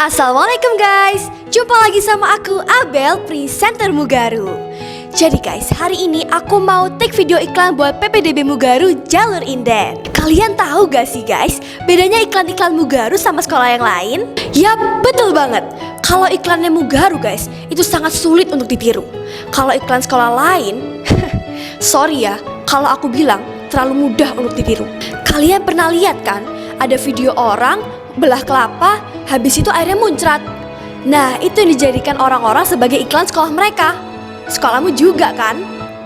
Assalamualaikum guys, jumpa lagi sama aku Abel, presenter Mugaru. Jadi guys, hari ini aku mau take video iklan buat PPDB Mugaru Jalur Inden. Kalian tahu gak sih guys, bedanya iklan-iklan Mugaru sama sekolah yang lain? Yap, betul banget. Kalau iklannya Mugaru guys, itu sangat sulit untuk ditiru. Kalau iklan sekolah lain, sorry ya, kalau aku bilang terlalu mudah untuk ditiru. Kalian pernah lihat kan, ada video orang belah kelapa, habis itu airnya muncrat. Nah, itu yang dijadikan orang-orang sebagai iklan sekolah mereka. Sekolahmu juga kan?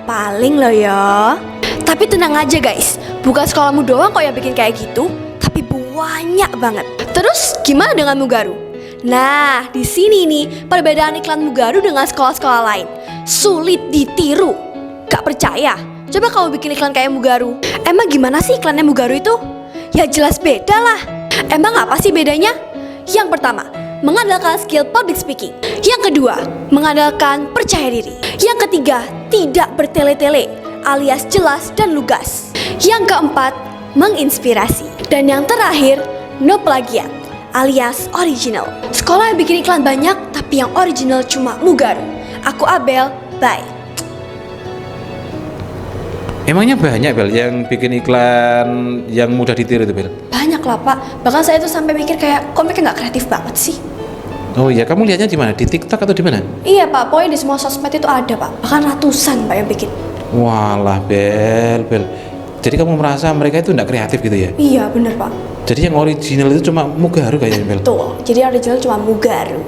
Paling lo ya. Tapi tenang aja guys, bukan sekolahmu doang kok yang bikin kayak gitu, tapi banyak banget. Terus gimana dengan Mugaru? Nah, di sini nih perbedaan iklan Mugaru dengan sekolah-sekolah lain. Sulit ditiru. Gak percaya? Coba kamu bikin iklan kayak Mugaru. Emang gimana sih iklannya Mugaru itu? Ya jelas beda lah. Emang apa sih bedanya? Yang pertama, mengandalkan skill public speaking. Yang kedua, mengandalkan percaya diri. Yang ketiga, tidak bertele-tele alias jelas dan lugas. Yang keempat, menginspirasi. Dan yang terakhir, no plagiat alias original. Sekolah yang bikin iklan banyak, tapi yang original cuma Mugaru. Aku Abel, bye. Emangnya banyak Bel yang bikin iklan yang mudah ditiru itu Bel? Banyak lah Pak, bahkan saya tuh sampai mikir kayak kok mereka gak kreatif banget sih. Oh iya, kamu lihatnya di mana? Di TikTok atau di mana? Iya Pak, pokoknya di semua sosmed itu ada Pak, bahkan ratusan Pak yang bikin. Walah Bel. Jadi kamu merasa mereka itu tidak kreatif gitu ya? Iya bener Pak. Jadi yang original itu cuma Mugaru kayaknya Bel? Betul, jadi original cuma Mugaru.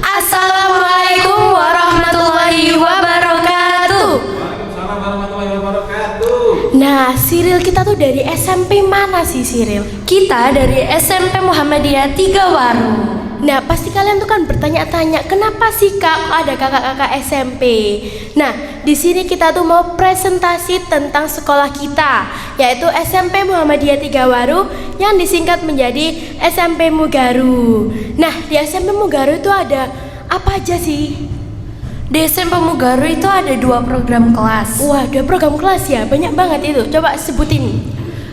Assalamualaikum warahmatullahi wabarakatuh. Nah, Siril kita tuh dari SMP mana sih Siril? Kita dari SMP Muhammadiyah 3 Waru. Nah, pasti kalian tuh kan bertanya-tanya, kenapa sih Kak kok ada kakak-kakak SMP? Nah, di sini kita tuh mau presentasi tentang sekolah kita, yaitu SMP Muhammadiyah 3 Waru yang disingkat menjadi SMP Mugaru. Nah, di SMP Mugaru itu ada apa aja sih? Di SMP Mugaru itu ada 2 program kelas. Wah, ada program kelas ya, banyak banget itu. Coba sebutin.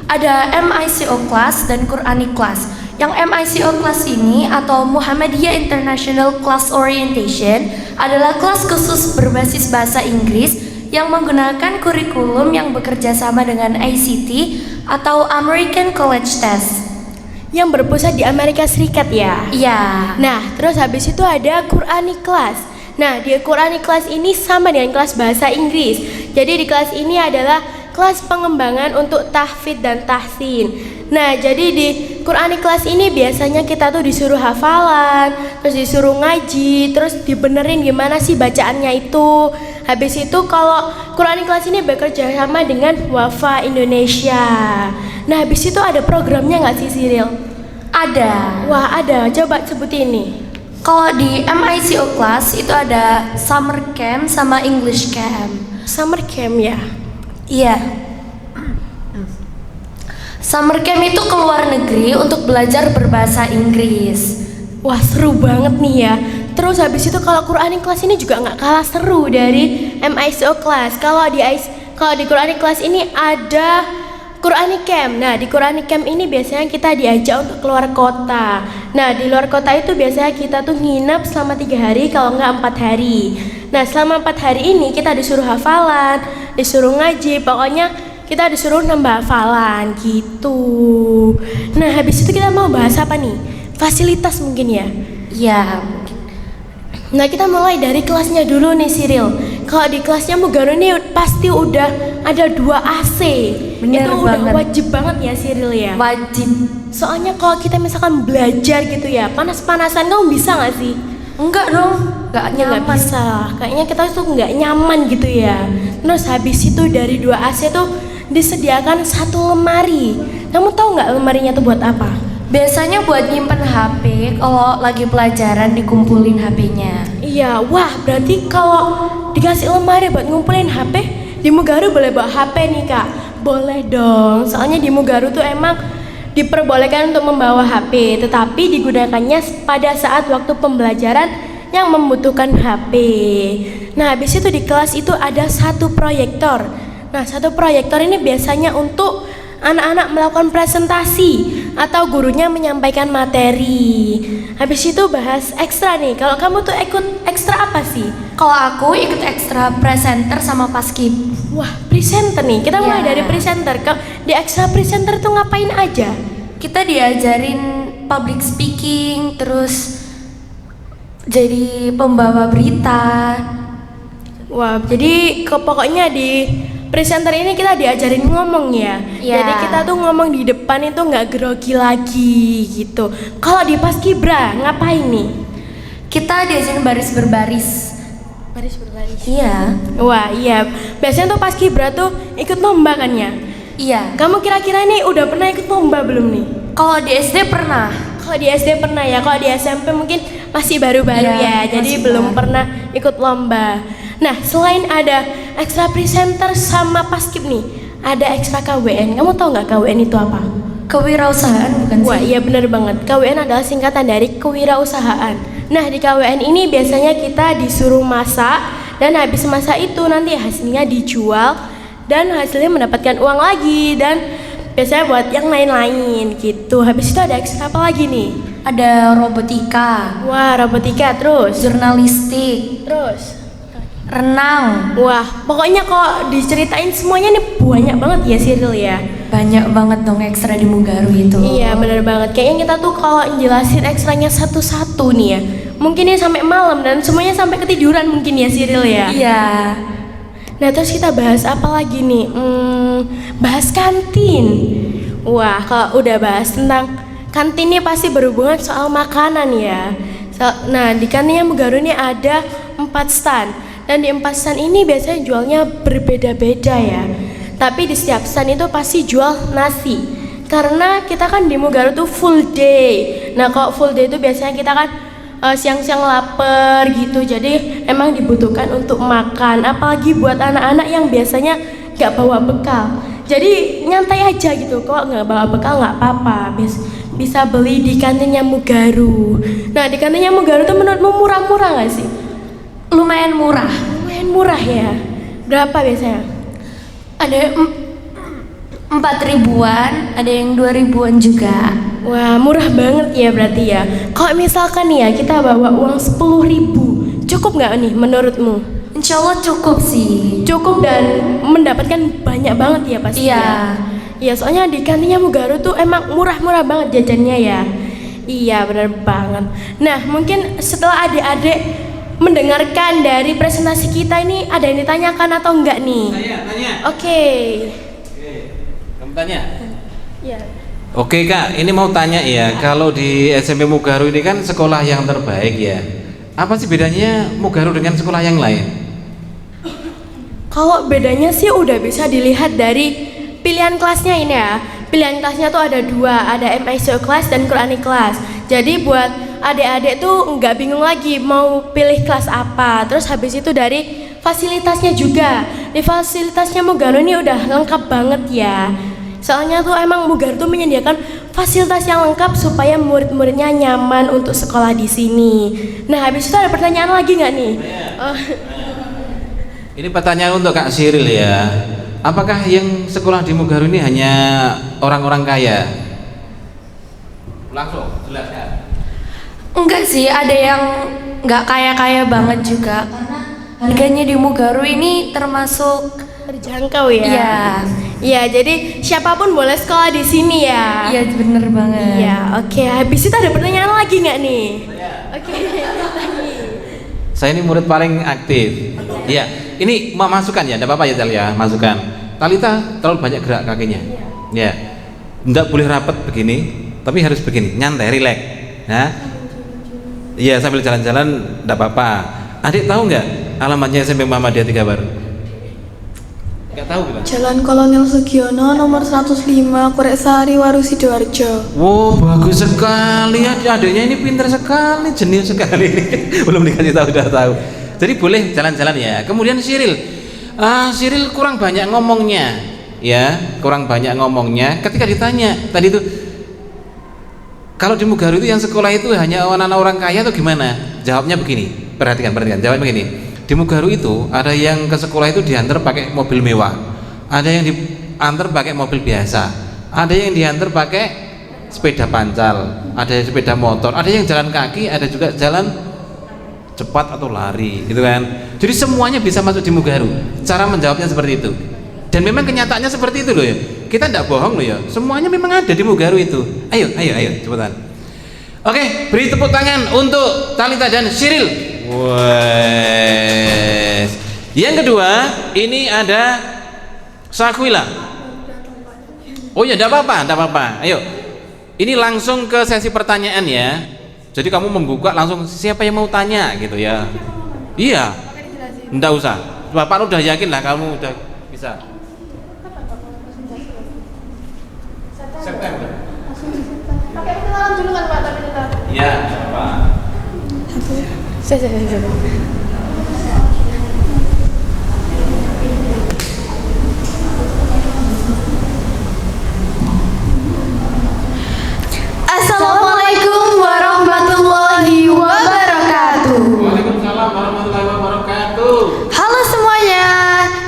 Ada MICO Class dan Quranic Class. Yang MICO Class ini atau Muhammadiyah International Class Orientation adalah kelas khusus berbasis bahasa Inggris yang menggunakan kurikulum yang bekerja sama dengan ICT atau American College Test Yang berpusat di Amerika Serikat ya? Iya. Nah, terus habis itu ada Quranic Class. Nah, di Quranic Class ini sama dengan kelas bahasa Inggris. Jadi di kelas ini adalah kelas pengembangan untuk tahfidz dan tahsin. Nah, jadi di Quranic Class ini biasanya kita tuh disuruh hafalan, terus disuruh ngaji, terus dibenerin gimana sih bacaannya itu. Habis itu kalau Quranic Class ini bekerja sama dengan Wafa Indonesia. Nah, habis itu ada programnya nggak sih Siril? Ada. Wah, ada. Coba sebutin nih. Kalau di MICO Class itu ada Summer Camp sama English Camp. Summer Camp ya? Iya. Summer Camp itu ke luar negeri untuk belajar berbahasa Inggris. Wah, seru banget nih ya. Terus habis itu kalau Quranic Class ini juga nggak kalah seru dari MICO Class. Kalau di Quranic Class ini ada Quranic Camp. Nah, di Quranic Camp ini biasanya kita diajak untuk keluar kota. Nah, di luar kota itu biasanya kita tuh nginep selama 3 hari, kalau nggak 4 hari. Nah, selama 4 hari ini kita disuruh hafalan, disuruh ngaji, pokoknya kita disuruh nambah hafalan gitu. Nah, habis itu kita mau bahas apa nih? Fasilitas mungkin ya? Iya. Nah, kita mulai dari kelasnya dulu nih Siril. Kalau di kelasnya Mugaru ini pasti udah ada 2 AC. Bener itu banget. Udah wajib banget ya Siril ya. Wajib. Soalnya kalau kita misalkan belajar gitu ya, panas-panasan kamu bisa nggak sih? Enggak dong, enggak Nggak nyaman. bisa. Kayaknya kita tuh nggak nyaman gitu ya. Terus habis itu dari 2 AC tuh disediakan 1 lemari. Kamu tahu nggak lemarinya tuh buat apa? Biasanya buat nyimpen HP kalau lagi pelajaran dikumpulin HP-nya. Iya, wah berarti kalau dikasih lemari buat ngumpulin HP, di Mugaru boleh bawa HP nih Kak? Boleh dong, soalnya di Mugaru tuh emang diperbolehkan untuk membawa HP, tetapi digunakannya pada saat waktu pembelajaran yang membutuhkan HP. Nah, habis itu di kelas itu ada 1 proyektor. Nah, 1 proyektor ini biasanya untuk anak-anak melakukan presentasi atau gurunya menyampaikan materi. Habis itu bahas ekstra nih. Kalau kamu tuh ikut ekstra apa sih? Kalau aku ikut ekstra presenter sama paskib. Wah, presenter nih. Kita mulai Ya. dari presenter. Di ekstra presenter tuh ngapain aja? Kita diajarin public speaking, terus jadi pembawa berita. Wah, jadi pokoknya di presenter ini kita diajarin ngomong ya. Ya. Jadi kita tuh ngomong di depan itu nggak grogi lagi gitu. Kalau di paskibra ngapain nih? Kita diajarin baris berbaris. Baris berbaris. Iya. Wah, iya. Biasanya tuh paskibra tuh ikut lomba kan ya? Iya. Kamu kira-kira nih udah pernah ikut lomba belum nih? Kalau di SD pernah. Kalau di SD pernah ya, kalau di SMP mungkin masih baru-baru Iya, ya, jadi masih belum baru. pernah ikut lomba. Nah, selain ada ekstra presenter sama paskib nih, ada ekstra KWN. Kamu tahu nggak KWN itu apa? Kewirausahaan bukan sih? Wah, iya bener banget. KWN adalah singkatan dari kewirausahaan. Nah, di KWN ini biasanya kita disuruh masak, dan habis masak itu nanti hasilnya dijual dan hasilnya mendapatkan uang lagi, dan biasanya buat yang lain-lain gitu. Habis itu ada ekstra apa lagi nih? Ada robotika, Wah, robotika terus. jurnalistik, Terus. renang. Wah, pokoknya kok diceritain semuanya nih banyak banget ya Cyril ya. Banyak banget dong ekstra di Mugaru itu. Iya, bener banget. Kayaknya kita tuh kalau jelasin ekstranya satu-satu nih ya, mungkin ya sampai malam dan semuanya sampai ketiduran mungkin ya Cyril ya. Iya. Nah, terus kita bahas apa lagi nih? Bahas kantin. Wah, kalau udah bahas tentang kantin ini pasti berhubungan soal makanan ya. Nah, di kantinnya Mugaru ini ada 4 stand. Dan di 4 stand ini biasanya jualnya berbeda-beda ya. Tapi di setiap stand itu pasti jual nasi. Karena kita kan di Mugaru tuh full day. Nah, kalau full day itu biasanya kita kan siang-siang lapar gitu, jadi emang dibutuhkan untuk makan, apalagi buat anak-anak yang biasanya nggak bawa bekal, jadi nyantai aja gitu. Kok nggak bawa bekal nggak apa-apa, bisa beli di kantinnya Mugaru. Nah, di kantinnya Mugaru tuh menurutmu murah-murah nggak sih? Lumayan murah. Lumayan murah ya. Berapa biasanya? Ada 4 ribuan, ada yang 2 ribuan juga. Wah, murah banget ya berarti ya. Kalau misalkan nih ya kita bawa uang 10.000, cukup nggak nih menurutmu? Insya Allah cukup sih. Cukup dan mendapatkan banyak banget ya pasti. Iya. Iya, soalnya di kantinnya Mugaru tuh emang murah-murah banget jajannya ya. Iya, benar banget. Nah, mungkin setelah adik-adik mendengarkan dari presentasi kita ini, ada yang ditanyakan atau enggak nih? Tanya. Oke. Kamu tanya. Iya. Oke Kak, ini mau tanya ya, kalau di SMP Mugaru ini kan sekolah yang terbaik ya. Apa sih bedanya Mugaru dengan sekolah yang lain? Kalau bedanya sih udah bisa dilihat dari pilihan kelasnya ini ya. Pilihan kelasnya tuh ada 2, ada MICO class dan Quranic class. Jadi buat adik-adik tuh nggak bingung lagi mau pilih kelas apa. Terus habis itu dari fasilitasnya juga. Di fasilitasnya Mugaru ini udah lengkap banget ya. Soalnya tuh emang Mugaru tuh menyediakan fasilitas yang lengkap supaya murid-muridnya nyaman untuk sekolah di sini. Nah, habis itu ada pertanyaan lagi nggak nih? Oh. Ini pertanyaan untuk Kak Cyril ya. Apakah yang sekolah di Mugaru ini hanya orang-orang kaya? Langsung, jelaskan. Enggak sih, ada yang nggak kaya-kaya banget juga. Karena harganya di Mugaru ini termasuk Terjangkau ya. Iya. Iya, jadi siapapun boleh sekolah di sini ya. Iya bener banget. Iya, oke. Habis itu ada pertanyaan lagi nggak nih? Oke. Saya ini murid paling aktif. Iya, ini mau masukan ya, tidak apa-apa ya Tel ya, masukan. Talita terlalu banyak gerak kakinya. Ya, tidak boleh rapat begini, tapi harus begini, nyantai, rileks. Nah, iya sambil jalan-jalan, tidak apa-apa. Adik tahu nggak alamatnya SMP Muhammadiyah 3 Baru? Nggak tahu gitu. Jalan Kolonel Sugiono nomor 105 Kureksari Waru Sidoarjo. Wow, bagus sekali ya, adiknya ini pintar sekali, jenius sekali. Belum dikasih tahu udah tahu. Jadi boleh jalan-jalan ya. Kemudian Cyril, Cyril kurang banyak ngomongnya, ya, kurang banyak ngomongnya. Ketika ditanya tadi itu, kalau di Mugaru itu yang sekolah itu hanya anak-anak orang kaya atau gimana? Jawabnya begini, perhatikan, jawabnya begini. Di Mugaru itu ada yang ke sekolah itu diantar pakai mobil mewah, ada yang diantar pakai mobil biasa, ada yang diantar pakai sepeda pancal, ada yang sepeda motor, ada yang jalan kaki, ada juga jalan cepat atau lari gitu kan. Jadi semuanya bisa masuk di Mugaru. Cara menjawabnya seperti itu. Dan memang kenyataannya seperti itu loh ya. Kita tidak bohong loh ya. Semuanya memang ada di Mugaru itu. Ayo cepetan. Oke, beri tepuk tangan untuk Talita dan Cyril. Wes. Yang kedua, ini ada Sakwila. Oh ya, tidak apa-apa. Ayo, ini langsung ke sesi pertanyaan ya. Jadi kamu membuka langsung siapa yang mau tanya gitu ya. Iya, tidak usah. Bapak udah yakin lah kamu udah bisa. September. Pakai kenalan dulu kan Pak, tapi kita. Iya, Pak. Saya. Assalamualaikum warahmatullahi wabarakatuh. Waalaikumsalam warahmatullahi wabarakatuh. Halo semuanya,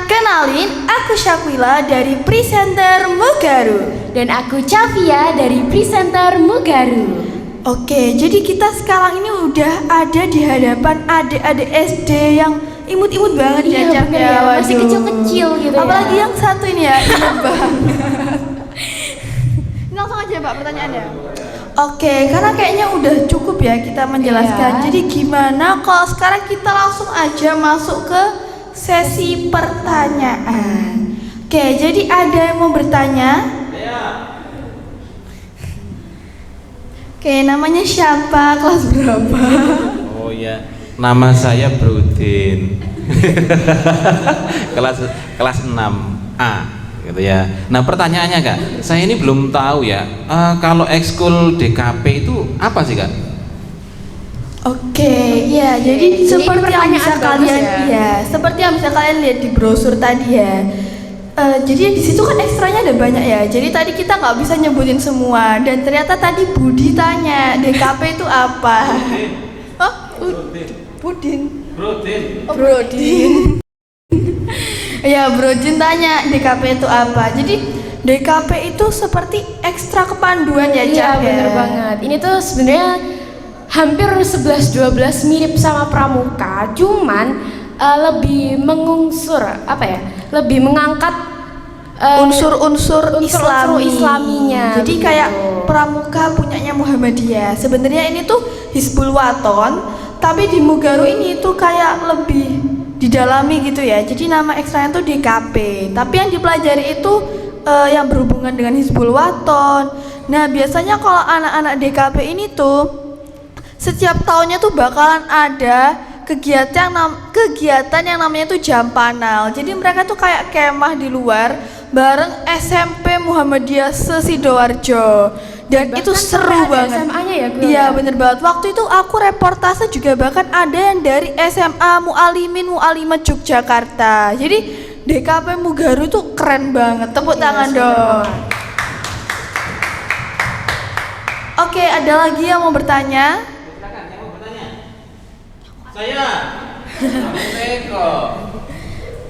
kenalin aku Syakwila dari Presenter Mugaru. Dan aku Chavia dari Presenter Mugaru. Oke, jadi kita sekarang ini udah ada di hadapan adik-adik SD yang imut-imut banget ya, Cap, bener ya. ya, masih Waduh. kecil-kecil gitu ya. Apalagi yang satu ini ya, imut banget. Ini langsung aja Pak pertanyaannya. Oke, karena kayaknya udah cukup ya kita menjelaskan. Iya. Jadi gimana kalau sekarang kita langsung aja masuk ke sesi pertanyaan. Oke, jadi ada yang mau bertanya? Oke, namanya siapa? Kelas berapa? Oh ya, nama saya Brodin. kelas 6A gitu ya. Nah, pertanyaannya Kak, saya ini belum tahu ya. Kalau ekskul DKP itu apa sih Kak? Oke, ya, jadi seperti yang bisa pertanyaan bagus kalian ya. seperti yang bisa kalian lihat di brosur tadi ya. Jadi di situ kan ekstranya ada banyak ya. Jadi tadi kita nggak bisa nyebutin semua dan ternyata tadi Budi tanya DKP itu apa? Oh, Budin. Brodin. Oh, Brodin. Ya, Brodin tanya DKP itu apa. Jadi DKP itu seperti ekstra kepanduan ya, Iya Cap, ya. bener banget. Ini tuh sebenarnya hampir 11-12 mirip sama pramuka, cuman lebih mengungsur apa ya? Lebih mengangkat unsur-unsur Islaminya. Jadi gitu. kayak pramuka punyanya Muhammadiyah. Sebenarnya ini tuh Hizbul Waton, tapi di Mugaru ini tuh kayak lebih didalami gitu ya. Jadi nama ekstranya tuh DKP. Tapi yang dipelajari itu yang berhubungan dengan Hizbul Waton. Nah, biasanya kalau anak-anak DKP ini tuh setiap tahunnya tuh bakalan ada kegiatan yang namanya tuh Jampanal. Jadi mereka tuh kayak kemah di luar bareng SMP Muhammadiyah se-Sidoarjo. Dan Bahkan itu seru sampai ada banget. SMA-nya ya, Gul, Iya, ya? bener banget. Waktu itu aku reportase juga bahkan ada yang dari SMA Mualimat Yogyakarta. Jadi DKP Mugaru tuh keren banget. Tepuk tangan dong. Oke, ada lagi yang mau bertanya? Saya. Eko.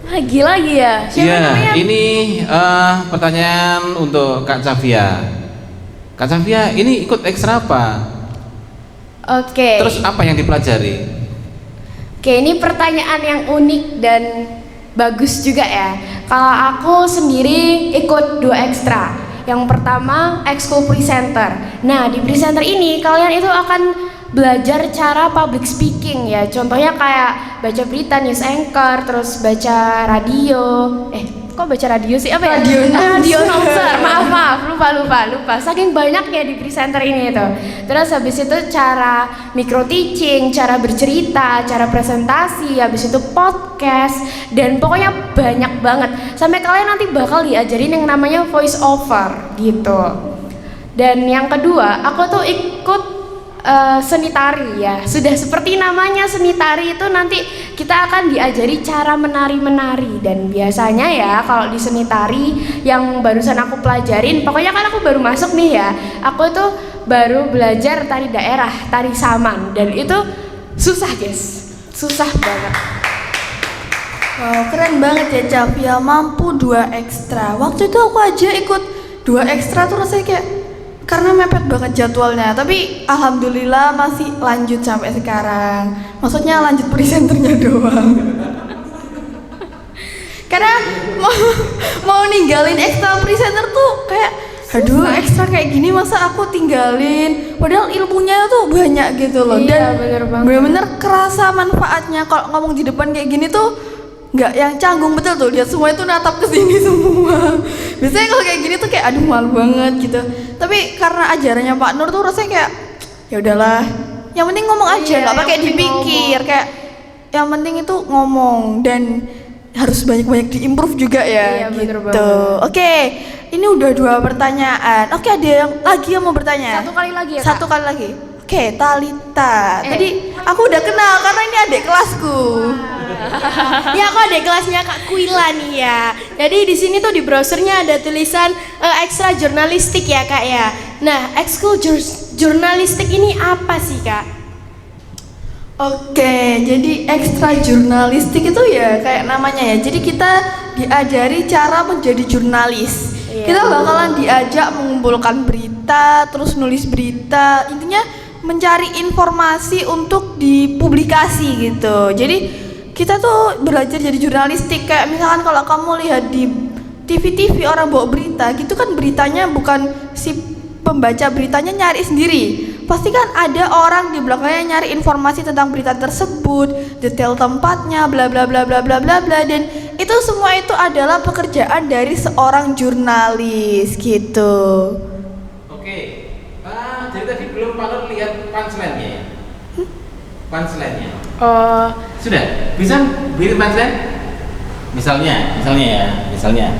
Lagi ya. Siapa Iya, namanya? ini pertanyaan untuk Kak Chavia. Kak Chavia, ini ikut ekstra apa? Oke. Terus apa yang dipelajari? Oke, ini pertanyaan yang unik dan bagus juga ya. Kalau aku sendiri ikut 2 ekstra. Yang pertama, ekskul presenter. Nah, di presenter ini kalian itu akan belajar cara public speaking ya. Contohnya kayak baca berita, news anchor, terus baca radio. Kok baca radio sih? Apa ya? Radio announcer. Maaf, lupa. Saking banyaknya di presenter ini itu. Terus habis itu cara micro teaching, cara bercerita, cara presentasi, habis itu podcast, dan pokoknya banyak banget. Sampai kalian nanti bakal diajarin yang namanya voice over gitu. Dan yang kedua, aku tuh ikut seni tari ya. Sudah seperti namanya seni tari itu nanti kita akan diajari cara menari-menari. Dan biasanya ya kalau di seni tari yang barusan aku pelajarin, pokoknya kan aku baru masuk nih ya, aku tuh baru belajar tari daerah, tari saman, dan itu susah guys, susah banget. Wow, keren banget ya Chavia, mampu 2 ekstra. Waktu itu aku aja ikut 2 ekstra tuh rasanya kayak karena mepet banget jadwalnya, tapi alhamdulillah masih lanjut sampai sekarang. Maksudnya lanjut presenternya doang. Karena mau ninggalin ekstra presenter tuh kayak aduh, ekstra kayak gini masa aku tinggalin, padahal ilmunya tuh banyak gitu loh. Iya, Dan bener banget. bener-bener kerasa manfaatnya kalau ngomong di depan kayak gini tuh, nggak yang canggung, betul tuh, lihat semua itu natap ke sini semua. Biasanya kalau kayak gini tuh kayak aduh malu banget gitu. Tapi karena ajarannya Pak Nur tuh rasanya kayak ya udahlah, yang penting ngomong aja, nggak pakai dipikir, kayak yang penting itu ngomong dan harus banyak-banyak diimprove juga ya. Iya, bener gitu. banget. Oke, ini udah 2 pertanyaan. Oke, ada yang lagi yang mau bertanya? Satu kali lagi ya, Satu Kak? kali lagi. Oke, Talita. Tadi aku udah kenal karena ini adik kelasku. Ya, aku ada kelasnya Kak Kuila nih ya. Jadi di sini tuh di browsernya ada tulisan ekstra jurnalistik ya Kak ya. Nah, ekskul jurnalistik ini apa sih Kak? Oke, jadi ekstra jurnalistik itu ya kayak namanya ya. Jadi kita diajari cara menjadi jurnalis. Kita bakalan diajak mengumpulkan berita, terus nulis berita. Intinya mencari informasi untuk dipublikasi gitu. Jadi kita tuh belajar jadi jurnalistik. Kayak misalkan kalau kamu lihat di TV-TV orang bawa berita, gitu kan beritanya bukan si pembaca beritanya nyari sendiri. Pasti kan ada orang di belakangnya nyari informasi tentang berita tersebut, detail tempatnya, bla bla bla bla bla bla bla, dan itu semua itu adalah pekerjaan dari seorang jurnalis gitu. Oke. Jadi tadi belum Pak Nur lihat punchline-nya ya? Punchline-nya. Sudah? Bisa bikin punchline? Misalnya ya.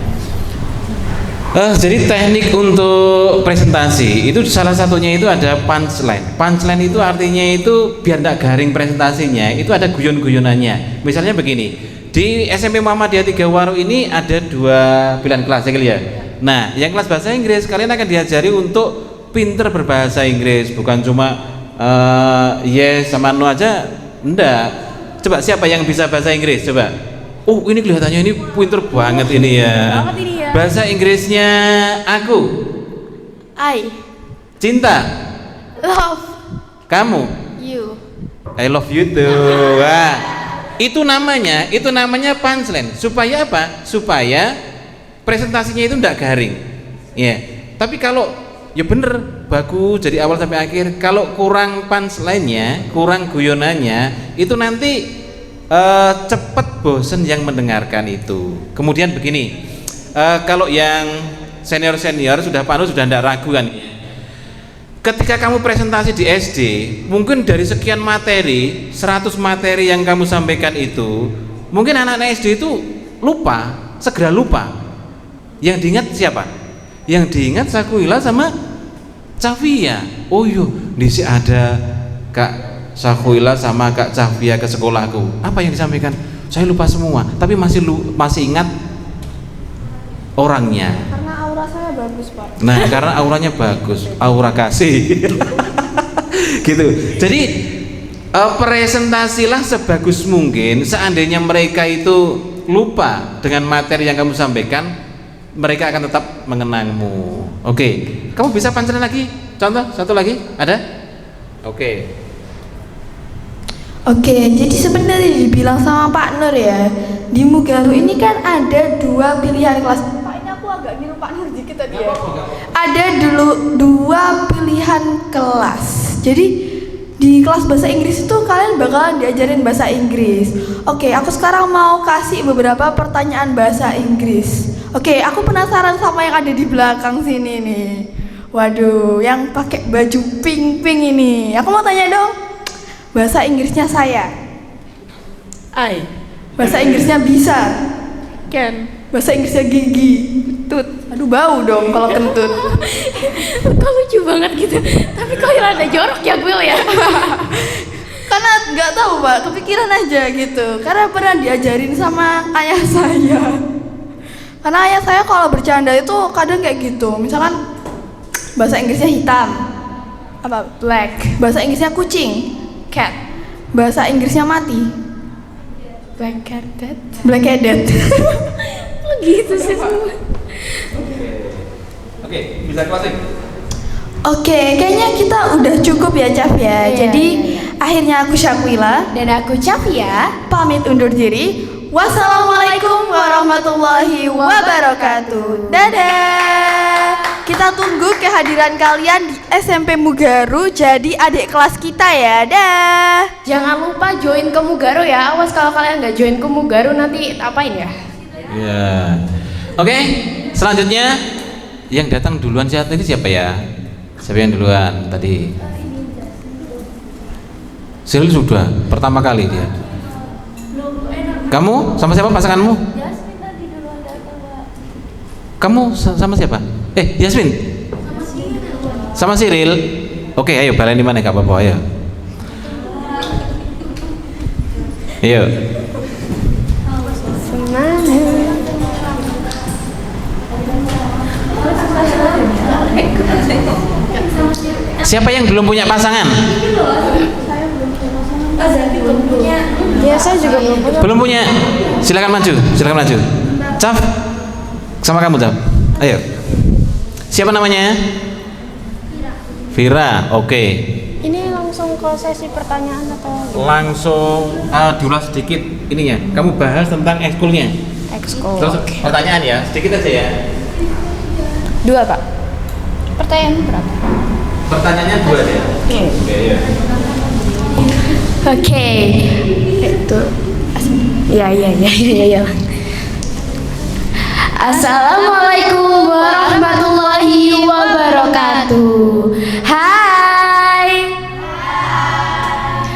Jadi teknik untuk presentasi itu salah satunya itu ada punchline. Punchline itu artinya itu biar tidak garing presentasinya, itu ada guyon-guyonannya. Misalnya begini, di SMP Muhammadiyah 3 Waru ini ada 2 pilihan kelas ya. Nah, yang kelas bahasa Inggris kalian akan diajari untuk pinter berbahasa Inggris, bukan cuma yes sama no aja, enggak. Coba siapa yang bisa bahasa Inggris? Coba. Oh, ini kelihatannya ini pinter banget ini ya. Bahasa Inggrisnya aku. I Cinta. love Kamu. you. I love you too. Wah, itu namanya punchline. Supaya apa? Supaya presentasinya itu enggak garing. Ya. Tapi kalau ya bener bagus dari awal sampai akhir. Kalau kurang punchline-nya, kurang guyonannya, itu nanti cepet bosen yang mendengarkan itu. Kemudian begini, kalau yang senior sudah Pak Nur sudah tidak ragu kan. Ketika kamu presentasi di SD, mungkin dari sekian materi, 100 materi yang kamu sampaikan itu, mungkin anak-anak SD itu lupa, segera lupa. Yang diingat siapa? Yang diingat Sakuila sama Cafia. Oh iya, di sini ada Kak Sakuila sama Kak Cafia ke sekolahku. Apa yang disampaikan? Saya lupa semua, tapi masih ingat orangnya. Karena aura saya bagus, Pak. Nah, karena auranya bagus, aura kasih. Gitu. Jadi presentasilah sebagus mungkin. Seandainya mereka itu lupa dengan materi yang kamu sampaikan, mereka akan tetap mengenangmu. Oke. Kamu bisa punchline lagi? Contoh satu lagi? Ada? Oke. Oke, jadi sebenarnya dibilang sama Pak Nur ya, di Mugaru ini kan ada 2 pilihan kelas. Pak, ini aku agak niru Pak Nur dikit tadi ya. Ada dulu 2 pilihan kelas. Jadi di kelas bahasa Inggris itu kalian bakalan diajarin bahasa Inggris. Oke, aku sekarang mau kasih beberapa pertanyaan bahasa Inggris. Oke, aku penasaran sama yang ada di belakang sini nih. Waduh, yang pakai baju pink-pink ini. Aku mau tanya dong. Bahasa Inggrisnya saya. I Bahasa Inggrisnya bisa. can. Bahasa Inggrisnya gigi. Tut. Aduh, bau dong kalau kentut. Kok lucu banget gitu. Tapi kok ada jorok ya gue ya. Karena nggak tahu Pak, kepikiran aja gitu. Karena pernah diajarin sama ayah saya. Karena ayah saya kalau bercanda itu kadang kayak gitu. Misalkan bahasa Inggrisnya hitam. Apa? Black. Bahasa Inggrisnya kucing. Cat. Bahasa Inggrisnya mati. Black-headed. Black-headed. Oh gitu sih semua. Oke, bisa closing. Oke, kayaknya kita udah cukup ya, Caf ya. Iya, Jadi iya. akhirnya aku Syakwila Dan aku Cafia. pamit undur diri. Wassalamualaikum warahmatullahi wabarakatuh. Dadah. Kita tunggu kehadiran kalian di SMP Mugaru jadi adik kelas kita ya. Dah. Jangan lupa join ke Mugaru ya. Awas kalau kalian nggak join ke Mugaru nanti apain ya? Ya. Oke, selanjutnya yang datang duluan saat ini siapa ya? Siapa yang duluan tadi? Siril sudah pertama kali dia. Kamu sama siapa pasanganmu? Kamu sama siapa? Yasmin. Sama Siril. Oke, ayo baleni mana gak apa-apa, ayo. Ayo. Siapa yang belum punya pasangan? Ya saya juga belum punya. Belum punya? Silakan maju, silakan maju. Caf, sama kamu Caf. Ayo. Siapa namanya? Vira. Oke. Ini langsung ke sesi pertanyaan atau Langsung diulas sedikit ininya. Kamu bahas tentang ekskulnya. ekskul? Terus pertanyaan ya, sedikit aja ya. 2 Pak. Pertanyaan berapa? Pertanyaannya 2 ya. Oke, ya. Oke. Itu. Ya. Assalamualaikum warahmatullahi wabarakatuh. Hai.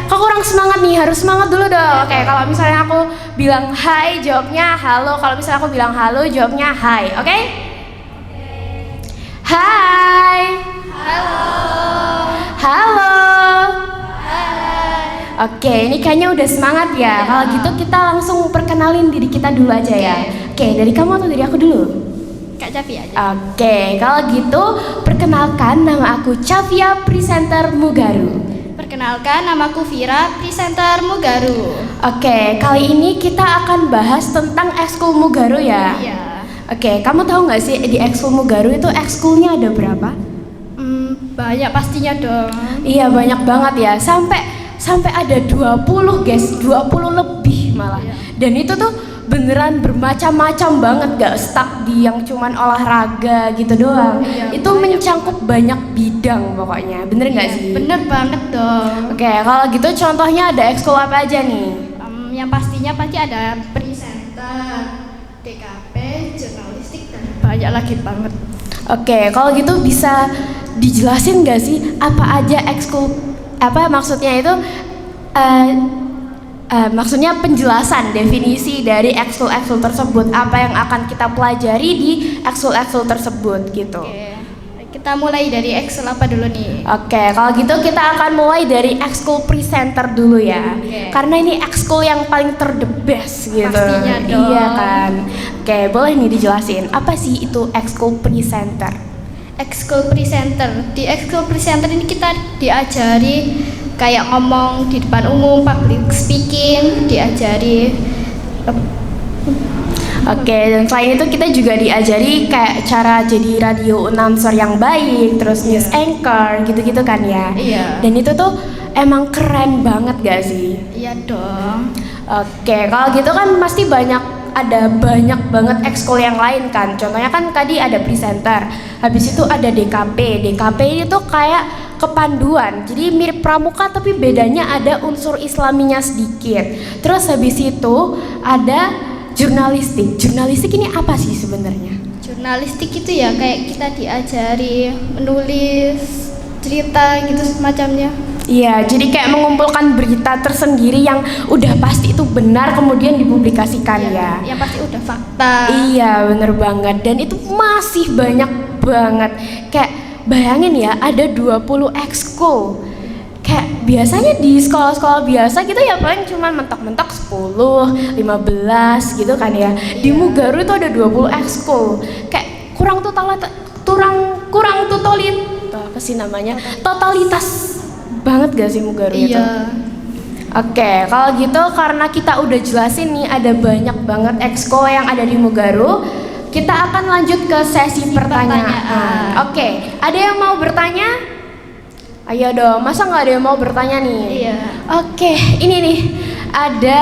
Kok kurang semangat nih? Harus semangat dulu dong. Oke, kalau misalnya aku bilang hai, jawabnya halo. Kalau misalnya aku bilang halo, jawabnya hai. Oke? Hai. Halo. Oke, ini kayaknya udah semangat ya. Kalau gitu kita langsung perkenalin diri kita dulu aja ya. Oke, dari kamu atau dari aku dulu? Kak Cavi aja. Oke, kalau gitu perkenalkan, nama aku Cavia, presenter Mugaru. Perkenalkan, namaku Vira, presenter Mugaru. Oke, kali ini kita akan bahas tentang ekskul Mugaru ya. Iya. Oke, kamu tahu nggak sih di ekskul Mugaru itu ekskulnya ada berapa? Banyak pastinya dong. Iya, banyak banget ya. Sampai ada 20 guys, 20 lebih malah. Dan itu tuh beneran bermacam-macam banget, gak stuck di yang cuman olahraga gitu doang. Iya, Itu mencangkup banyak bidang pokoknya. Bener nggak sih? Bener banget dong. Oke, kalau gitu contohnya ada ekskul apa aja nih? Yang pastinya pasti ada presenter, DKP, jurnalistik, dan banyak lagi banget. Oke, kalau gitu bisa dijelasin nggak sih apa aja ekskul? Apa maksudnya itu? Maksudnya penjelasan definisi dari ekskul-ekskul tersebut, apa yang akan kita pelajari di ekskul-ekskul tersebut gitu. Oke. Kita mulai dari Excel apa dulu nih? Oke, kalau gitu kita akan mulai dari ekskul presenter dulu ya. Oke. Karena ini ekskul yang paling the best gitu. Pastinya dong. Iya kan. Oke, boleh nih dijelasin apa sih itu ekskul presenter? Ekskul presenter. Di ekskul presenter ini kita diajari kayak ngomong di depan umum, public speaking, diajari. Oke, dan selain itu kita juga diajari kayak cara jadi radio announcer yang baik, terus news anchor gitu-gitu kan ya. Iya. Dan itu tuh emang keren banget gak sih? Iya dong. Oke, kalau gitu kan pasti ada banyak banget ekskul yang lain kan. Contohnya kan tadi ada presenter, habis itu ada DKP. DKP ini tuh kayak kepanduan, jadi mirip pramuka tapi bedanya ada unsur islaminya sedikit. Terus habis itu ada jurnalistik. Jurnalistik ini apa sih sebenarnya? Jurnalistik itu ya kayak kita diajari menulis cerita gitu semacamnya. Iya, jadi kayak mengumpulkan berita tersendiri yang udah pasti itu benar kemudian dipublikasikan ya. Yang pasti udah fakta. Iya, bener banget. Dan itu masih banyak banget. Kayak bayangin ya, ada 20 ekskul. Kayak biasanya di sekolah-sekolah biasa gitu ya paling cuma mentok-mentok 10, 15 gitu kan ya. Di Mugaru itu ada 20 ekskul. Kayak kurang apa sih namanya? Totalitas banget gak sih Mugaru itu? Iya. Oke, kalau gitu karena kita udah jelasin nih ada banyak banget ekskul yang ada di Mugaru. kita akan lanjut ke sesi pertanyaan. Oke, ada yang mau bertanya? Ayo dong, masa nggak ada yang mau bertanya nih? Iya. Oke, ini nih ada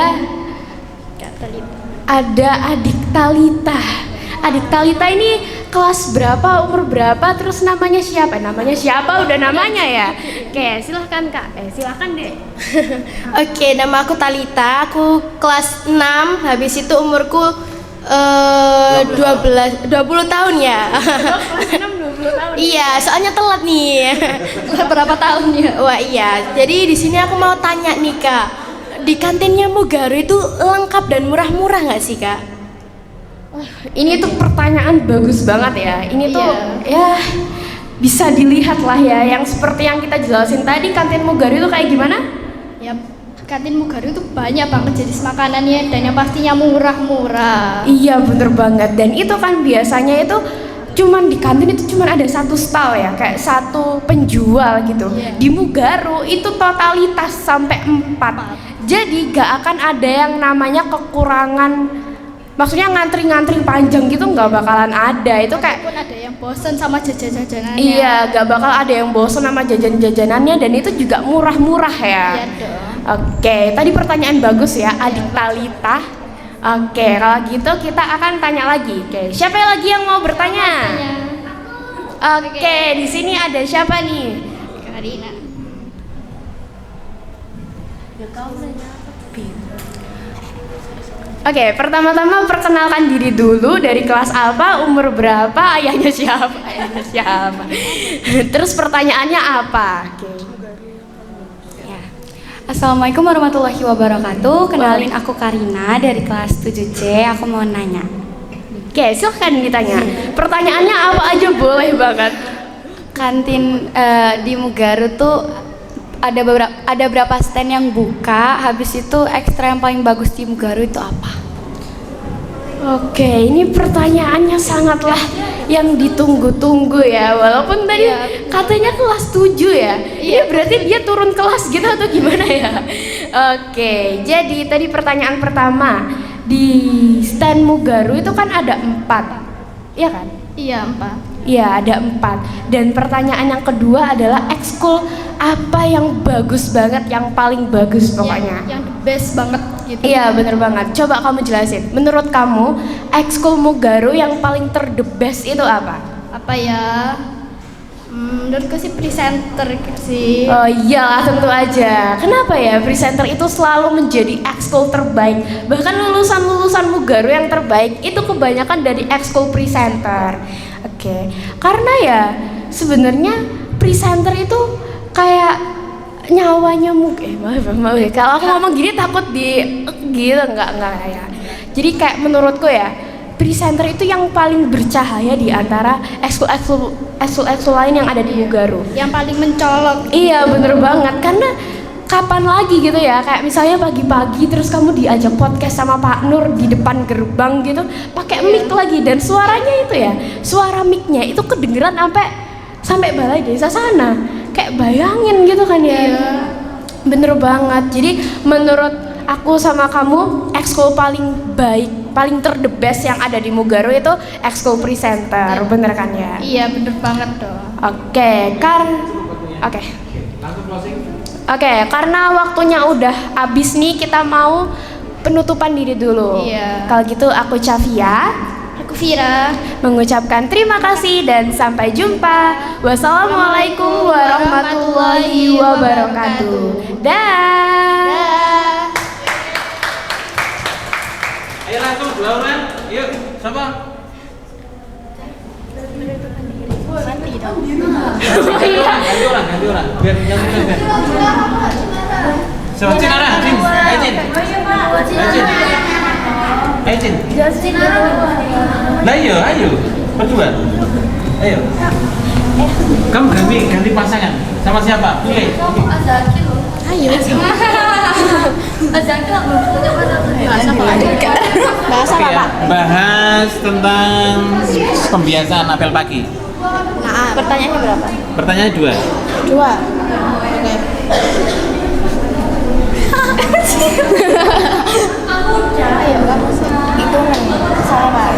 adik Talita. Adik Talita ini kelas berapa, umur berapa, terus namanya siapa? Namanya siapa? Udah namanya ya? Oke, silahkan Kak. Silahkan deh. Oke, nama aku Talita, aku kelas 6, habis itu umurku 20 tahun ya. Kelas 6 20 tahun. Iya, soalnya telat nih. Berapa tahunnya? Wah iya, jadi di sini aku mau tanya nih Kak, di kantinnya Mugaru itu lengkap dan murah-murah nggak sih Kak? Ini tuh pertanyaan bagus banget ya. Ini tuh ya bisa dilihat lah ya, yang seperti yang kita jelasin tadi, kantin Mugaru itu kayak gimana? Ya, kantin Mugaru itu banyak banget jenis makanannya dan yang pastinya murah-murah. Iya bener banget, dan itu kan biasanya itu cuman di kantin itu cuman ada satu stall ya, kayak satu penjual gitu. Di Mugaru itu totalitas sampai 4. Jadi gak akan ada yang namanya kekurangan, maksudnya ngantri-ngantri panjang gitu nggak bakalan ada. Itu kayak Walaupun ada yang bosen sama jajan-jajanannya. iya, gak bakal ada yang bosan sama jajan-jajanannya, dan itu juga murah-murah ya. Iya dong. Oke, tadi pertanyaan bagus ya, adik Talita. Oke, kalau gitu kita akan tanya lagi. Oke, siapa lagi yang mau bertanya? Oke, di sini ada siapa nih? Karina. Oke, pertama-tama perkenalkan diri dulu, dari kelas apa, umur berapa, ayahnya siapa, Terus pertanyaannya apa? Oke. Assalamualaikum warahmatullahi wabarakatuh. Kenalin, aku Karina dari kelas 7C. Aku mau nanya. Oke, silahkan ditanya. Pertanyaannya apa aja boleh banget. Kantin di Mugaru tuh ada berapa stand yang buka? Habis itu ekstra yang paling bagus di Mugaru itu apa? Oke, ini pertanyaannya sangatlah yang ditunggu-tunggu ya. Walaupun tadi katanya kelas 7 ya. Ini berarti dia turun kelas gitu atau gimana ya? Oke, jadi tadi pertanyaan pertama, di stand Mugaru itu kan ada 4, iya kan? Iya, 4. Iya, ada 4. Dan pertanyaan yang kedua adalah ekskul apa yang bagus banget, yang paling bagus pokoknya. Yang the best banget gitu. Iya, bener banget. Coba kamu jelasin. Menurut kamu, ekskul Mugaru yang paling the best itu apa? Apa ya? Menurutku sih presenter sih. Oh iyalah, tentu aja. Kenapa ya presenter itu selalu menjadi ekskul terbaik? Bahkan lulusan-lulusan Mugaru yang terbaik itu kebanyakan dari ekskul presenter. Oke, karena ya sebenarnya presenter itu kayak nyawanya maaf. Kalau aku ngomong gini takut di gitu, enggak ya. Jadi kayak menurutku ya, presenter itu yang paling bercahaya di antara ekskul lain yang ada di Mugaru. Yang paling mencolok. Iya, bener banget. Karena kapan lagi gitu ya, kayak misalnya pagi-pagi terus kamu diajak podcast sama Pak Nur di depan gerbang gitu, pakai mic lagi, dan suaranya itu ya, suara micnya itu kedengeran sampai balai desa sana. Kayak bayangin gitu kan ya. Bener banget. Jadi menurut aku sama kamu, ekskul paling baik, paling the best yang ada di Mugaru itu ekskul presenter. Bener kan ya? Iya, bener banget dong. Oke, karena waktunya udah habis nih, kita mau penutupan diri dulu. Iya. Kalau gitu aku Chavia, Aku Vira. mengucapkan terima kasih dan sampai jumpa. Wassalamualaikum warahmatullahi wabarakatuh. Dah. Ayo langsung 2 orang. Yuk, siapa? Ganti orang. Biar yang benar. Siapa? Cinara, Cin. Lah iya, ayo. Berdua. Ayo. Kamu ganti pasangan. Sama siapa? Oke. Bahasa Oke apa ya, Pak? bahas tentang pembiasaan apel pagi. Nah, pertanyaannya berapa? Pertanyaannya 2. 2. Oke. Hitungan salah Pak.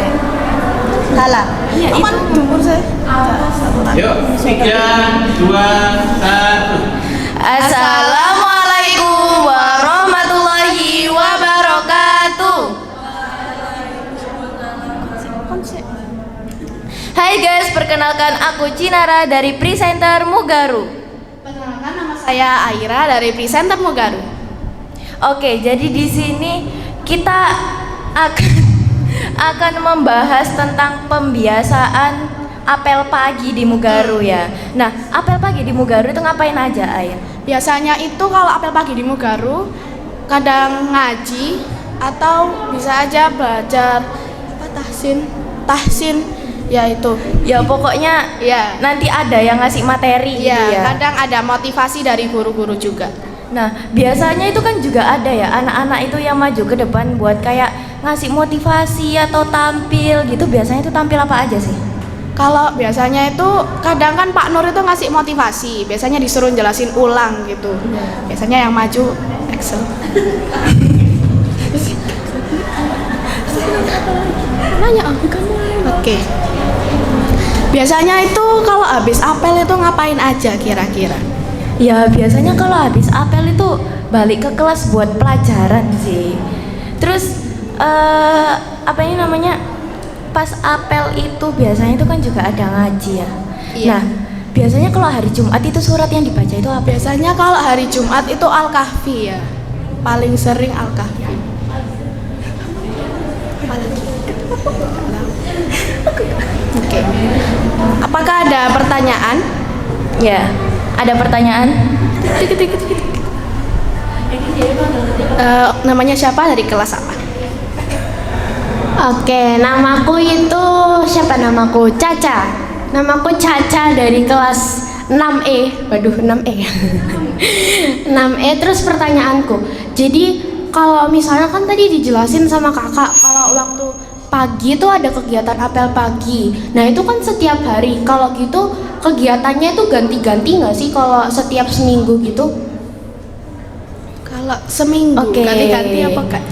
1. Assalamualaikum warahmatullahi wabarakatuh. Hai guys, perkenalkan aku Cinara dari Presenter Mugaru. Perkenalkan, nama saya Aira dari Presenter Mugaru. Oke, jadi di sini kita akan membahas tentang pembiasaan apel pagi di Mugaru ya. Nah, apel pagi di Mugaru itu ngapain aja, Air? Biasanya itu kalau apel pagi di Mugaru kadang ngaji atau bisa aja belajar tahsin ya itu. Ya pokoknya Ya. nanti ada yang ngasih materi gitu Ya, ya. kadang ada motivasi dari guru-guru juga. Nah, biasanya itu kan juga ada ya anak-anak itu yang maju ke depan buat kayak ngasih motivasi atau tampil gitu. Biasanya itu tampil apa aja sih? Kalau biasanya itu kadang kan Pak Nur itu ngasih motivasi, biasanya disuruh jelasin ulang gitu. Biasanya yang maju Excel. Oke. Biasanya itu kalau habis apel itu ngapain aja kira-kira? Ya biasanya kalau habis apel itu balik ke kelas buat pelajaran sih. Terus apa ini namanya, pas apel itu biasanya itu kan juga ada ngaji ya. Iya. Nah biasanya kalau hari Jumat itu surat yang dibaca itu apa? Biasanya kalau hari Jumat itu Al-Kahfi ya. Paling sering Al-Kahfi. Oke. Apakah ada pertanyaan? Ya, ada pertanyaan? Namanya siapa, dari kelas apa? Oke, namaku itu siapa namaku? Caca. Namaku Caca dari kelas 6E. Waduh, 6E. 6E. Terus pertanyaanku. Jadi kalau misalnya kan tadi dijelasin sama kakak kalau waktu pagi itu ada kegiatan apel pagi. Nah, itu kan setiap hari. Kalau gitu kegiatannya itu ganti-ganti nggak sih kalau setiap seminggu gitu? Kalau seminggu Oke. ganti-ganti apa Kak?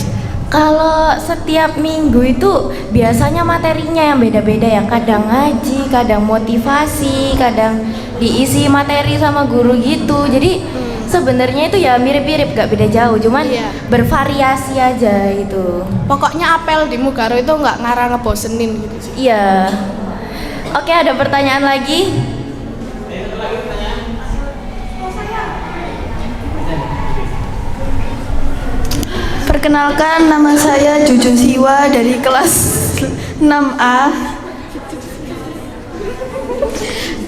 Kalau setiap minggu itu biasanya materinya yang beda-beda ya. Kadang ngaji, kadang motivasi, kadang diisi materi sama guru gitu. Jadi sebenarnya itu ya mirip-mirip, gak beda jauh, cuman Iya. bervariasi aja gitu. Pokoknya apel di Mugaru itu nggak ngarang ngebosenin gitu sih. Iya. Oke, ada pertanyaan lagi? Perkenalkan, nama saya Jujun Siwa dari kelas 6A.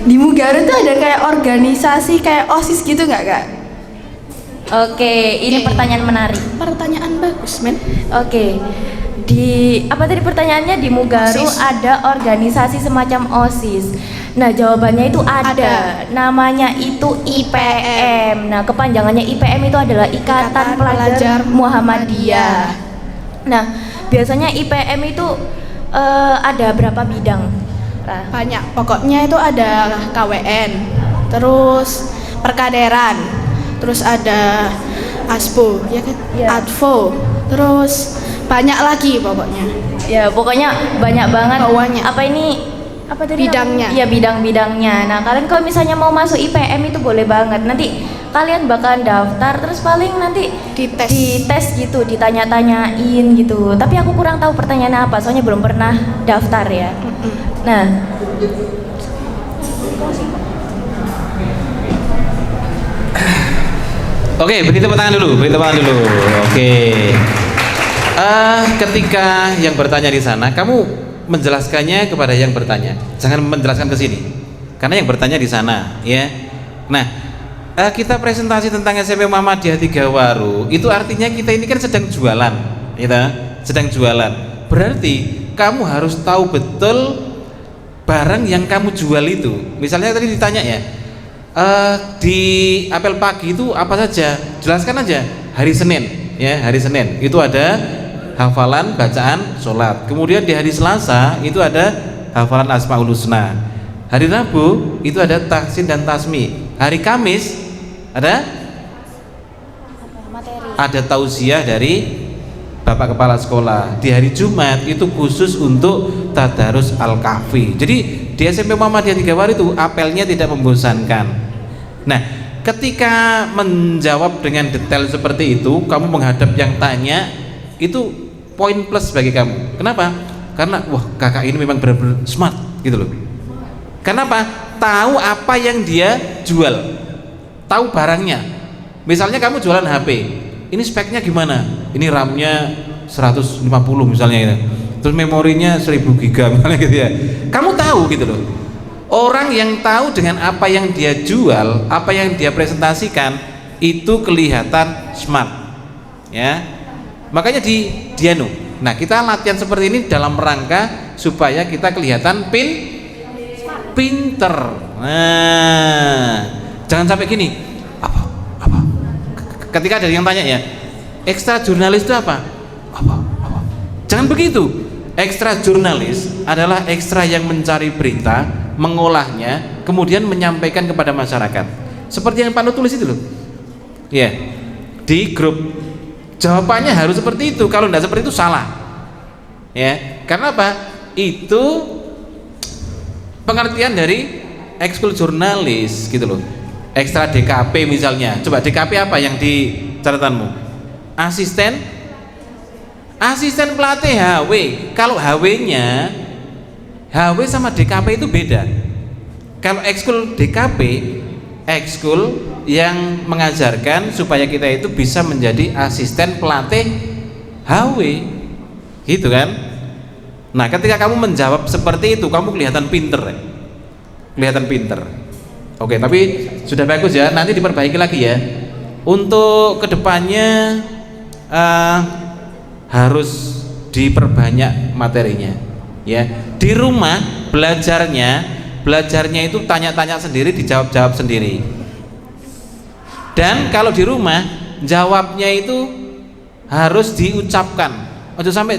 Di Mugaru tuh ada kayak organisasi kayak OSIS gitu nggak Kak? Oke, ini pertanyaan menarik. Pertanyaan bagus, men. Oke. Di apa tadi pertanyaannya, di Mugaru OSIS. ada organisasi semacam OSIS. Nah, jawabannya itu ada. Namanya itu IPM. Nah, kepanjangannya IPM itu adalah Ikatan Pelajar Muhammadiyah. Nah, biasanya IPM itu ada berapa bidang? Nah, Banyak. Pokoknya itu ada KWN, terus perkaderan, terus ada ASPO, ya kan? Iya. ADVO, terus banyak lagi pokoknya. ya pokoknya banyak banget. Bawahnya. Apa ini? Apa tadi Bidangnya. namanya? Iya, bidang-bidangnya. Nah, kalian kalau misalnya mau masuk IPM itu boleh banget. Nanti kalian bakalan daftar, terus paling nanti Dites. gitu, ditanya-tanyain gitu. Tapi aku kurang tahu pertanyaannya apa, soalnya belum pernah daftar ya. Nah, Oke, beri tepuk tangan dulu, beri tepuk tangan dulu. Oke. Ketika yang bertanya di sana, kamu menjelaskannya kepada yang bertanya. Jangan menjelaskan ke sini. Karena yang bertanya di sana, ya. Nah, kita presentasi tentang SMP Muhammadiyah 3 Waru. Itu artinya kita ini kan sedang jualan, gitu. Sedang jualan. Berarti kamu harus tahu betul barang yang kamu jual itu. Misalnya tadi ditanya ya, di apel pagi itu apa saja? Jelaskan aja. Hari Senin, ya, hari Senin itu ada hafalan bacaan sholat. Kemudian di hari Selasa itu ada hafalan Asmaul Husna. Hari Rabu itu ada tahsin dan tasmi. Hari Kamis ada tausiah dari Bapak Kepala Sekolah. Di hari Jumat itu khusus untuk tadarus Al-Kahfi. Jadi di SMP Muhammadiyah 3 Waru itu apelnya tidak membosankan. Nah, ketika menjawab dengan detail seperti itu, kamu menghadap yang tanya, itu poin plus bagi kamu. Kenapa? Karena wah, kakak ini memang benar-benar smart gitu loh. Kenapa? Tahu apa yang dia jual, tahu barangnya. Misalnya kamu jualan HP, ini speknya gimana? Ini RAM-nya 150 misalnya gitu. Terus memorinya 1000 giga misalnya gitu ya. Kamu tahu gitu loh. Orang yang tahu dengan apa yang dia jual, apa yang dia presentasikan, itu kelihatan smart. Ya. Makanya dianu. Nah, kita latihan seperti ini dalam rangka supaya kita kelihatan pinter. Nah, jangan sampai gini. Apa? Ketika ada yang tanya ya, ekstra jurnalis itu apa? Jangan begitu. Ekstra jurnalis adalah ekstra yang mencari berita, mengolahnya, kemudian menyampaikan kepada masyarakat. Seperti yang Pak Nur tulis itu loh. Ya, di grup. Jawabannya harus seperti itu. Kalau tidak seperti itu salah. Ya, karena apa? Itu pengertian dari ekskul jurnalis gitu loh. Ekstra DKP misalnya. Coba DKP apa yang di catatanmu? Asisten pelatih HW. Kalau HW-nya, HW sama DKP itu beda. Kalau ekskul DKP, ekskul yang mengajarkan supaya kita itu bisa menjadi asisten pelatih HW, gitu kan? Nah, ketika kamu menjawab seperti itu, kamu kelihatan pinter, ya? Kelihatan pinter. Oke, tapi sudah bagus ya. Nanti diperbaiki lagi ya. Untuk kedepannya harus diperbanyak materinya ya. Di rumah belajarnya itu tanya-tanya sendiri, dijawab-jawab sendiri. Dan kalau di rumah jawabnya itu harus diucapkan, aja sampai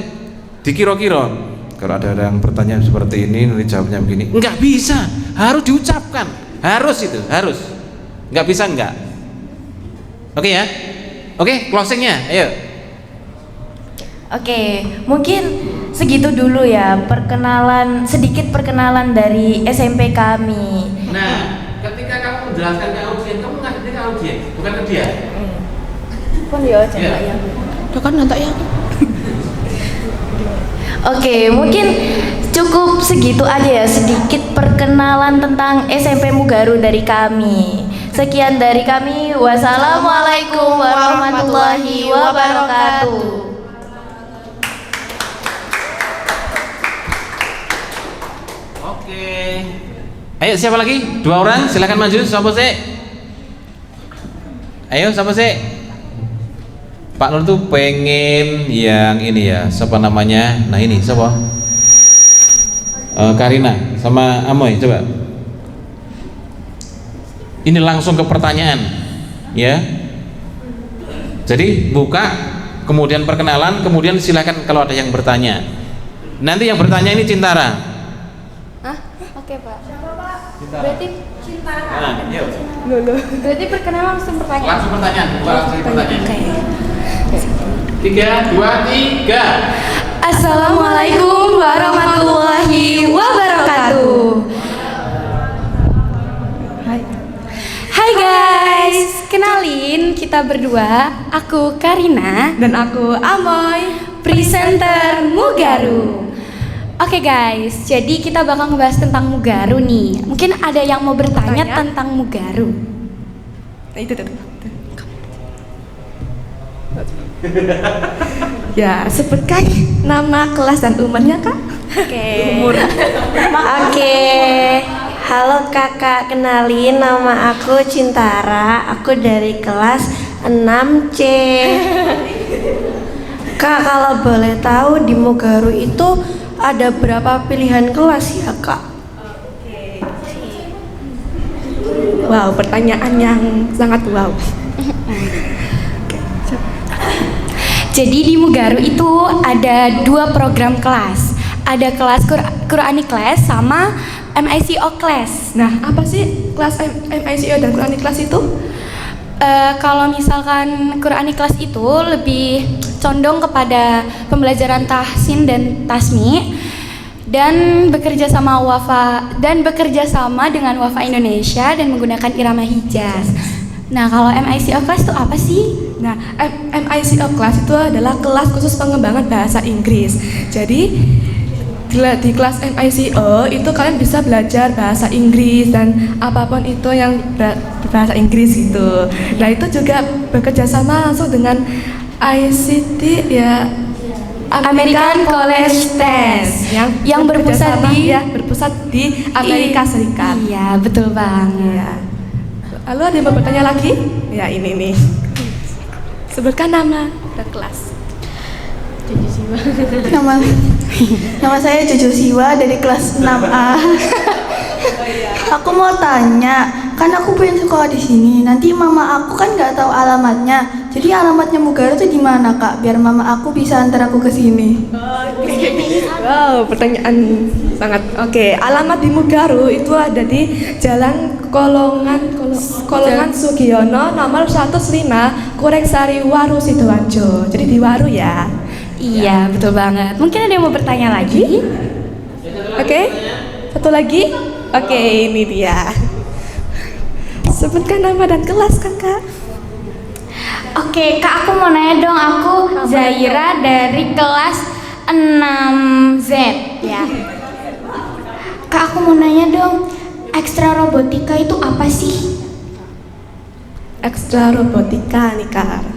dikira-kira. Kalau ada yang bertanya seperti ini nanti jawabnya begini, enggak bisa, harus diucapkan, harus, enggak bisa enggak. Oke ya, oke, closingnya ayo. Oke, mungkin segitu dulu ya sedikit perkenalan dari SMP kami. Nah, ketika kamu menjelaskan ke audien, kamu ngadepnya ke audien, bukan ke dia. Pun ya, coba ya. Kan nonton ya. Oke, mungkin cukup segitu aja ya, sedikit perkenalan tentang SMP Mugaru dari kami. Sekian dari kami. Wassalamualaikum warahmatullahi wabarakatuh. Oke. Ayo siapa lagi? 2 orang, silakan maju. Siapa sih? Ayo siapa sih? Pak Nur tuh pengen yang ini ya, siapa namanya? Nah ini siapa? Karina sama Amoy, coba. Ini langsung ke pertanyaan, ya. Jadi buka, kemudian perkenalan, kemudian silakan kalau ada yang bertanya. Nanti yang bertanya ini Cintara. Hah? Oke Pak. Cintara. Berarti Cintara. Nah, yuk. Berarti perkenalan langsung pertanyaan. Langsung pertanyaan, buka langsung pertanyaan. 3, 2, 3. Assalamualaikum warahmatullahi wabarakatuh. Hai guys, kenalin kita berdua, aku Karina Dan aku Amoy, presenter Mugaru. Oke guys, jadi kita bakal ngebahas tentang Mugaru nih. Mungkin ada yang mau bertanya tentang Mugaru. Itu. Ya, sebutkan nama, kelas dan umurnya, Kak. Oke, halo kakak, kenalin nama aku Cintara, aku dari kelas 6C. Kak, kalau boleh tahu di Mugaru itu ada berapa pilihan kelas ya kak? Wow, pertanyaan yang sangat wow. Jadi di Mugaru itu ada 2 program kelas. Ada kelas Qur'ani class sama MICO class. Nah, apa sih kelas MICO dan Qur'ani class itu? Kalau misalkan Qur'ani class itu lebih condong kepada pembelajaran tahsin dan tasmi, dan bekerja sama dengan Wafa Indonesia dan menggunakan irama Hijaz. Nah, kalau MICO Class itu apa sih? Nah, MICO Class itu adalah kelas khusus pengembangan bahasa Inggris. Jadi di kelas MICO itu kalian bisa belajar bahasa Inggris dan apapun itu yang berbahasa Inggris gitu. Nah, itu juga bekerja sama langsung dengan ICT ya, American College Test yang berpusat di Amerika Serikat. Iya, betul banget. Ya. Lalu ada yang mau bertanya lagi? Ya, ini nih. Sebutkan nama dan kelas. Nama saya Jojo Siwa dari kelas 6A. Aku mau tanya, kan aku pengen sekolah di sini. Nanti mama aku kan nggak tahu alamatnya. Jadi alamatnya Mugaru tuh di mana, Kak? Biar mama aku bisa antar aku ke sini. Wow, pertanyaan sangat oke. Alamat di Mugaru itu ada di Jalan Kolongan Sugiono nomor 105 Kurengsari Waru Sidoarjo. Jadi di Waru ya. Iya, betul banget. Mungkin ada yang mau bertanya lagi? Oke, satu lagi. Oke, ini dia. Sebutkan nama dan kelas kan, Kak? Oke, Kak, aku mau nanya dong. Aku Zaira dari kelas 6Z ya. Kak, aku mau nanya dong, ekstra robotika itu apa sih? Ekstra robotika nih, Kak.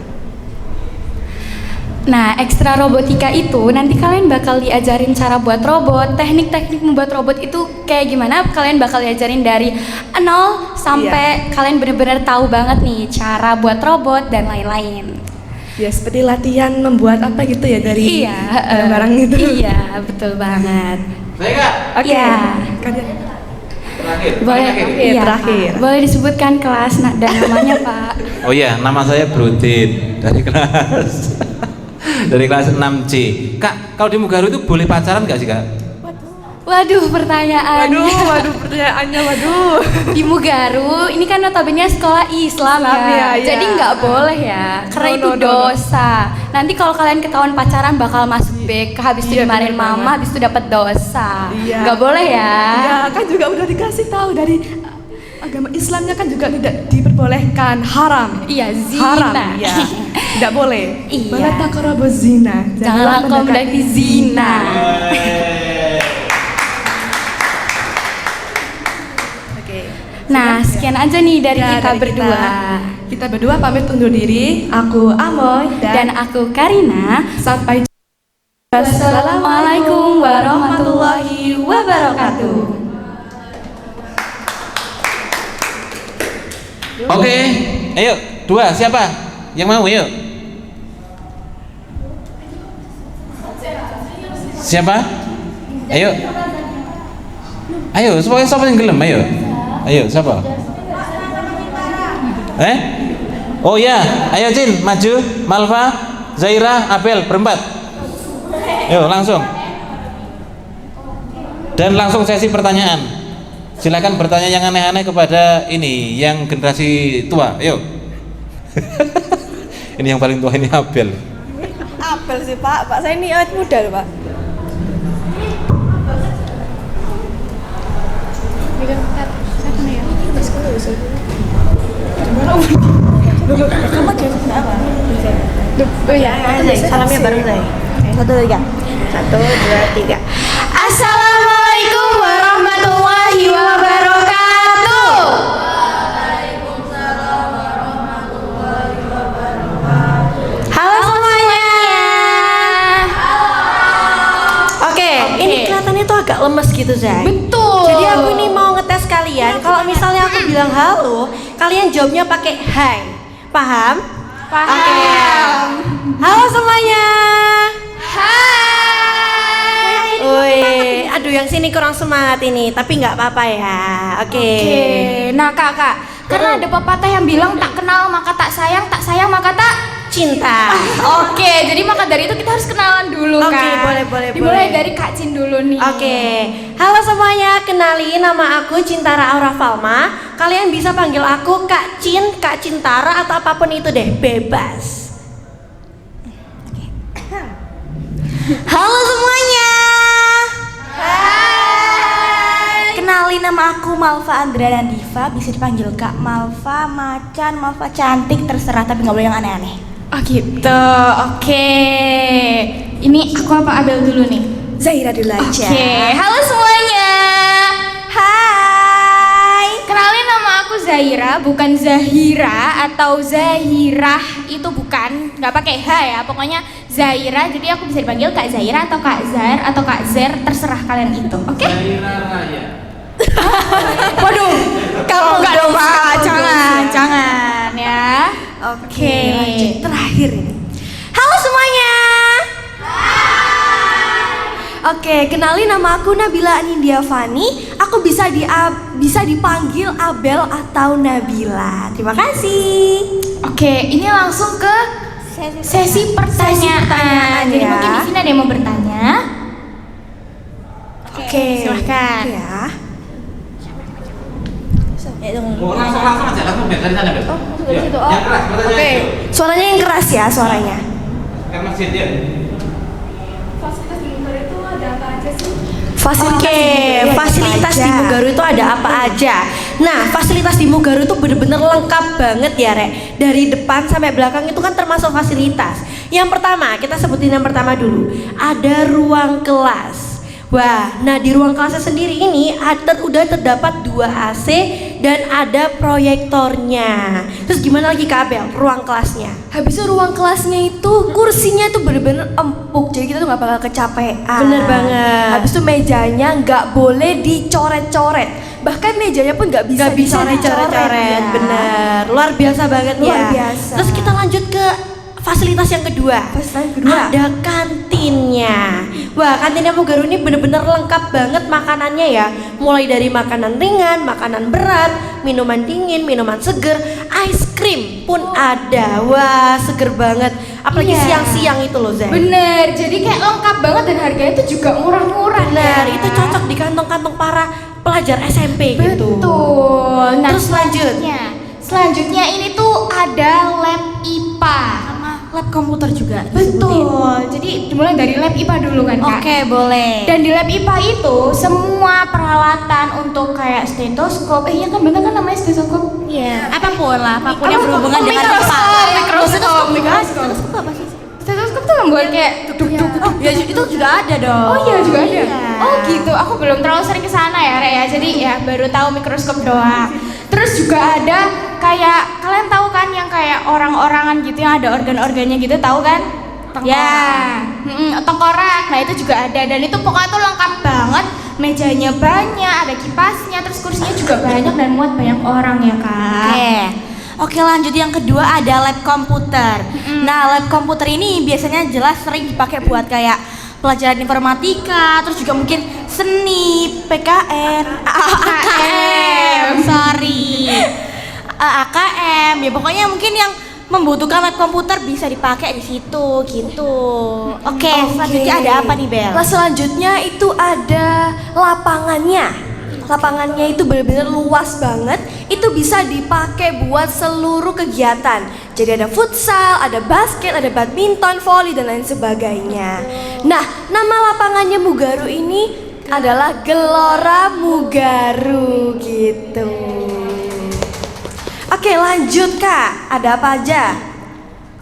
Nah, ekstra robotika itu nanti kalian bakal diajarin cara buat robot, teknik-teknik membuat robot itu kayak gimana. Kalian bakal diajarin dari nol sampai kalian benar-benar tahu banget nih cara buat robot dan lain-lain. Ya, seperti latihan membuat apa gitu ya dari barang itu. Iya, betul banget. Saya Kak. Oke. Iya. Terakhir. Boleh, iya, terakhir. Pak. Boleh disebutkan kelas dan namanya, Pak. Oh iya, nama saya Brodin dari kelas 6C. Kak, kalau di Mugaru itu boleh pacaran nggak sih, Kak? Waduh, pertanyaannya. Pertanyaannya, waduh. Di Mugaru, ini kan notabene sekolah Islam ya. Iya. Jadi nggak boleh ya, karena itu dosa. Nanti kalau kalian ketahuan pacaran bakal masuk BK, habis itu dimarahin mama, habis itu dapat dosa. Iya. Nggak boleh ya. Ya, kan juga udah dikasih tahu dari agama Islamnya kan juga tidak diperbolehkan, haram. Iya, zina. Haram, ya. Tidak boleh. Iya. Wala taqrabu zina. Janganlah kau mendekati zina. Nah, sekian aja nih dari kita berdua. Kita berdua pamit undur diri. Aku Amoy Dan aku Karina. sampai jumpa. Wassalamualaikum warahmatullahi wabarakatuh. Oke, ayo dua siapa yang mau? Yuk. Siapa? Ayo. Ayo, siapa yang gelem? Ayo. Ayo, siapa? Oh ya, ayo Cin, maju. Malva, Zaira, Abel, berempat. Ayo langsung. Dan langsung sesi pertanyaan. Silakan bertanya yang aneh-aneh kepada ini, yang generasi tua. Ayo. Ini yang paling tua ini Abel. Apel sih, Pak. Pak saya ini awet muda loh, Pak. Salamnya bareng saya. 1, 2, 3. 1, 2, 3. Assalamualaikum warahmatullahi wabarakatuh. Halo semuanya. Oke, ini kelihatannya tuh agak lemes gitu, Zai. Betul. Jadi aku ini mau ngetes kalian. Kalau misalnya aku bilang halo, kalian jawabnya pakai hai. Paham? Paham. Oke. Halo semuanya. Hai. Woi, aduh yang sini kurang semangat ini, tapi nggak apa-apa ya. Oke. Nah, Kakak, karena ada pepatah yang bilang tak kenal maka tak sayang maka tak Cinta. Oke, jadi maka dari itu kita harus kenalan dulu, Oke, Kak. boleh. Dimulai dari Kak Cin dulu nih. Oke, halo semuanya, kenalin nama aku Cintara Aura Falma. Kalian bisa panggil aku Kak Cin, Kak Cintara atau apapun itu deh, bebas. Halo semuanya. Hai. nama aku Malva Andrea Diva, bisa dipanggil Kak Malva, Macan, Malva cantik, terserah tapi nggak boleh yang aneh-aneh. Oh gitu, oke. Ini aku apa Abel dulu nih? Zahira dulu aja. Oke, halo semuanya. Hai. Kenalin nama aku Zahira, bukan Zahira atau Zahirah, itu bukan, nggak pakai H ya, pokoknya Zahira. Jadi aku bisa dipanggil Kak Zahira atau Kak Zahir atau Kak Zer, terserah kalian itu, oke? Zahira Raya. Waduh, kamu nggak dong Pak, jangan ya. Oke, lanjut terakhir ini. Halo semuanya. Oke, kenalin nama aku Nabila Anindya Fani. Aku bisa dipanggil Abel atau Nabila. Terima kasih. Oke, ini langsung ke sesi pertanyaan. Jadi ya. mungkin di sini ada yang mau bertanya. Oke, silahkan. Ya. Langsung aja, langsung dari sana, Bel. dari situ. Yang keras, pertanyaan Oke. itu. Suaranya yang keras ya, suaranya. Kan masih dia. Fasilitas di Mugaru itu ada apa aja? Nah, fasilitas di Mugaru itu bener-bener lengkap banget ya, Rek. Dari depan sampai belakang itu kan termasuk fasilitas. Yang pertama, kita sebutin yang pertama dulu. Ada ruang kelas. Wah, nah di ruang kelasnya sendiri ini udah terdapat 2 AC dan ada proyektornya. Terus gimana lagi Kak Abel, ruang kelasnya? Habis itu ruang kelasnya itu kursinya itu bener-bener empuk, jadi kita tuh nggak bakal kecapean. Bener banget. Habis itu mejanya nggak boleh dicoret-coret, bahkan mejanya pun nggak bisa dicoret-coret. ya. Bener, luar biasa banget Luar ya. biasa. Terus kita lanjut ke fasilitas yang kedua. Fasilitas yang kedua. Ada kantinnya. Wah, kantinnya Mugaru ini bener-bener lengkap banget makanannya ya. Mulai dari makanan ringan, makanan berat, minuman dingin, minuman seger, ice cream pun ada. Wah, seger banget. Apalagi Iya. siang-siang itu loh, Zay. Bener, jadi kayak lengkap banget dan harganya itu juga murah-murah. Bener, ya. itu cocok di kantong-kantong para pelajar SMP gitu. Betul. Nah, Terus lanjut. Selanjutnya ini tuh ada lab IPA. Lab komputer juga. Betul. Jadi dimulai dari lab IPA dulu kan, Kak? Oke, boleh. Dan di lab IPA itu semua peralatan untuk kayak stetoskop, iya kan bener kan namanya stetoskop? Iya, apapun yang berhubungan dengan Mikroskop. Stetoskop apa sih? Stetoskop tuh yang buat kayak Ya itu juga ada dong. Oh iya juga ada. Iya. Oh gitu. Aku belum terlalu sering ke sana ya, Re ya. Jadi ya baru tahu mikroskop doang. Terus juga ada kayak kalian tahu kan yang kayak orang-orangan gitu yang ada organ-organnya gitu, tahu kan? Ya, tengkorak. Nah itu juga ada dan itu pokoknya tuh lengkap banget. Mejanya banyak, ada kipasnya, terus kursinya juga banyak dan muat banyak orang ya Kak. Oke, lanjut yang kedua ada lab komputer. Nah, lab komputer ini biasanya jelas sering dipakai buat kayak pelajaran informatika, terus juga mungkin seni, PKN, AKM, ya pokoknya mungkin yang membutuhkan lab komputer bisa dipakai di situ gitu. Oke, selanjutnya ada apa nih, Bel? Nah, selanjutnya itu ada lapangannya. Lapangannya itu benar-benar luas banget. Itu bisa dipakai buat seluruh kegiatan. Jadi ada futsal, ada basket, ada badminton, volley dan lain sebagainya. Nah, nama lapangannya Mugaru ini adalah Gelora Mugaru gitu. Oke, lanjut Kak. Ada apa aja?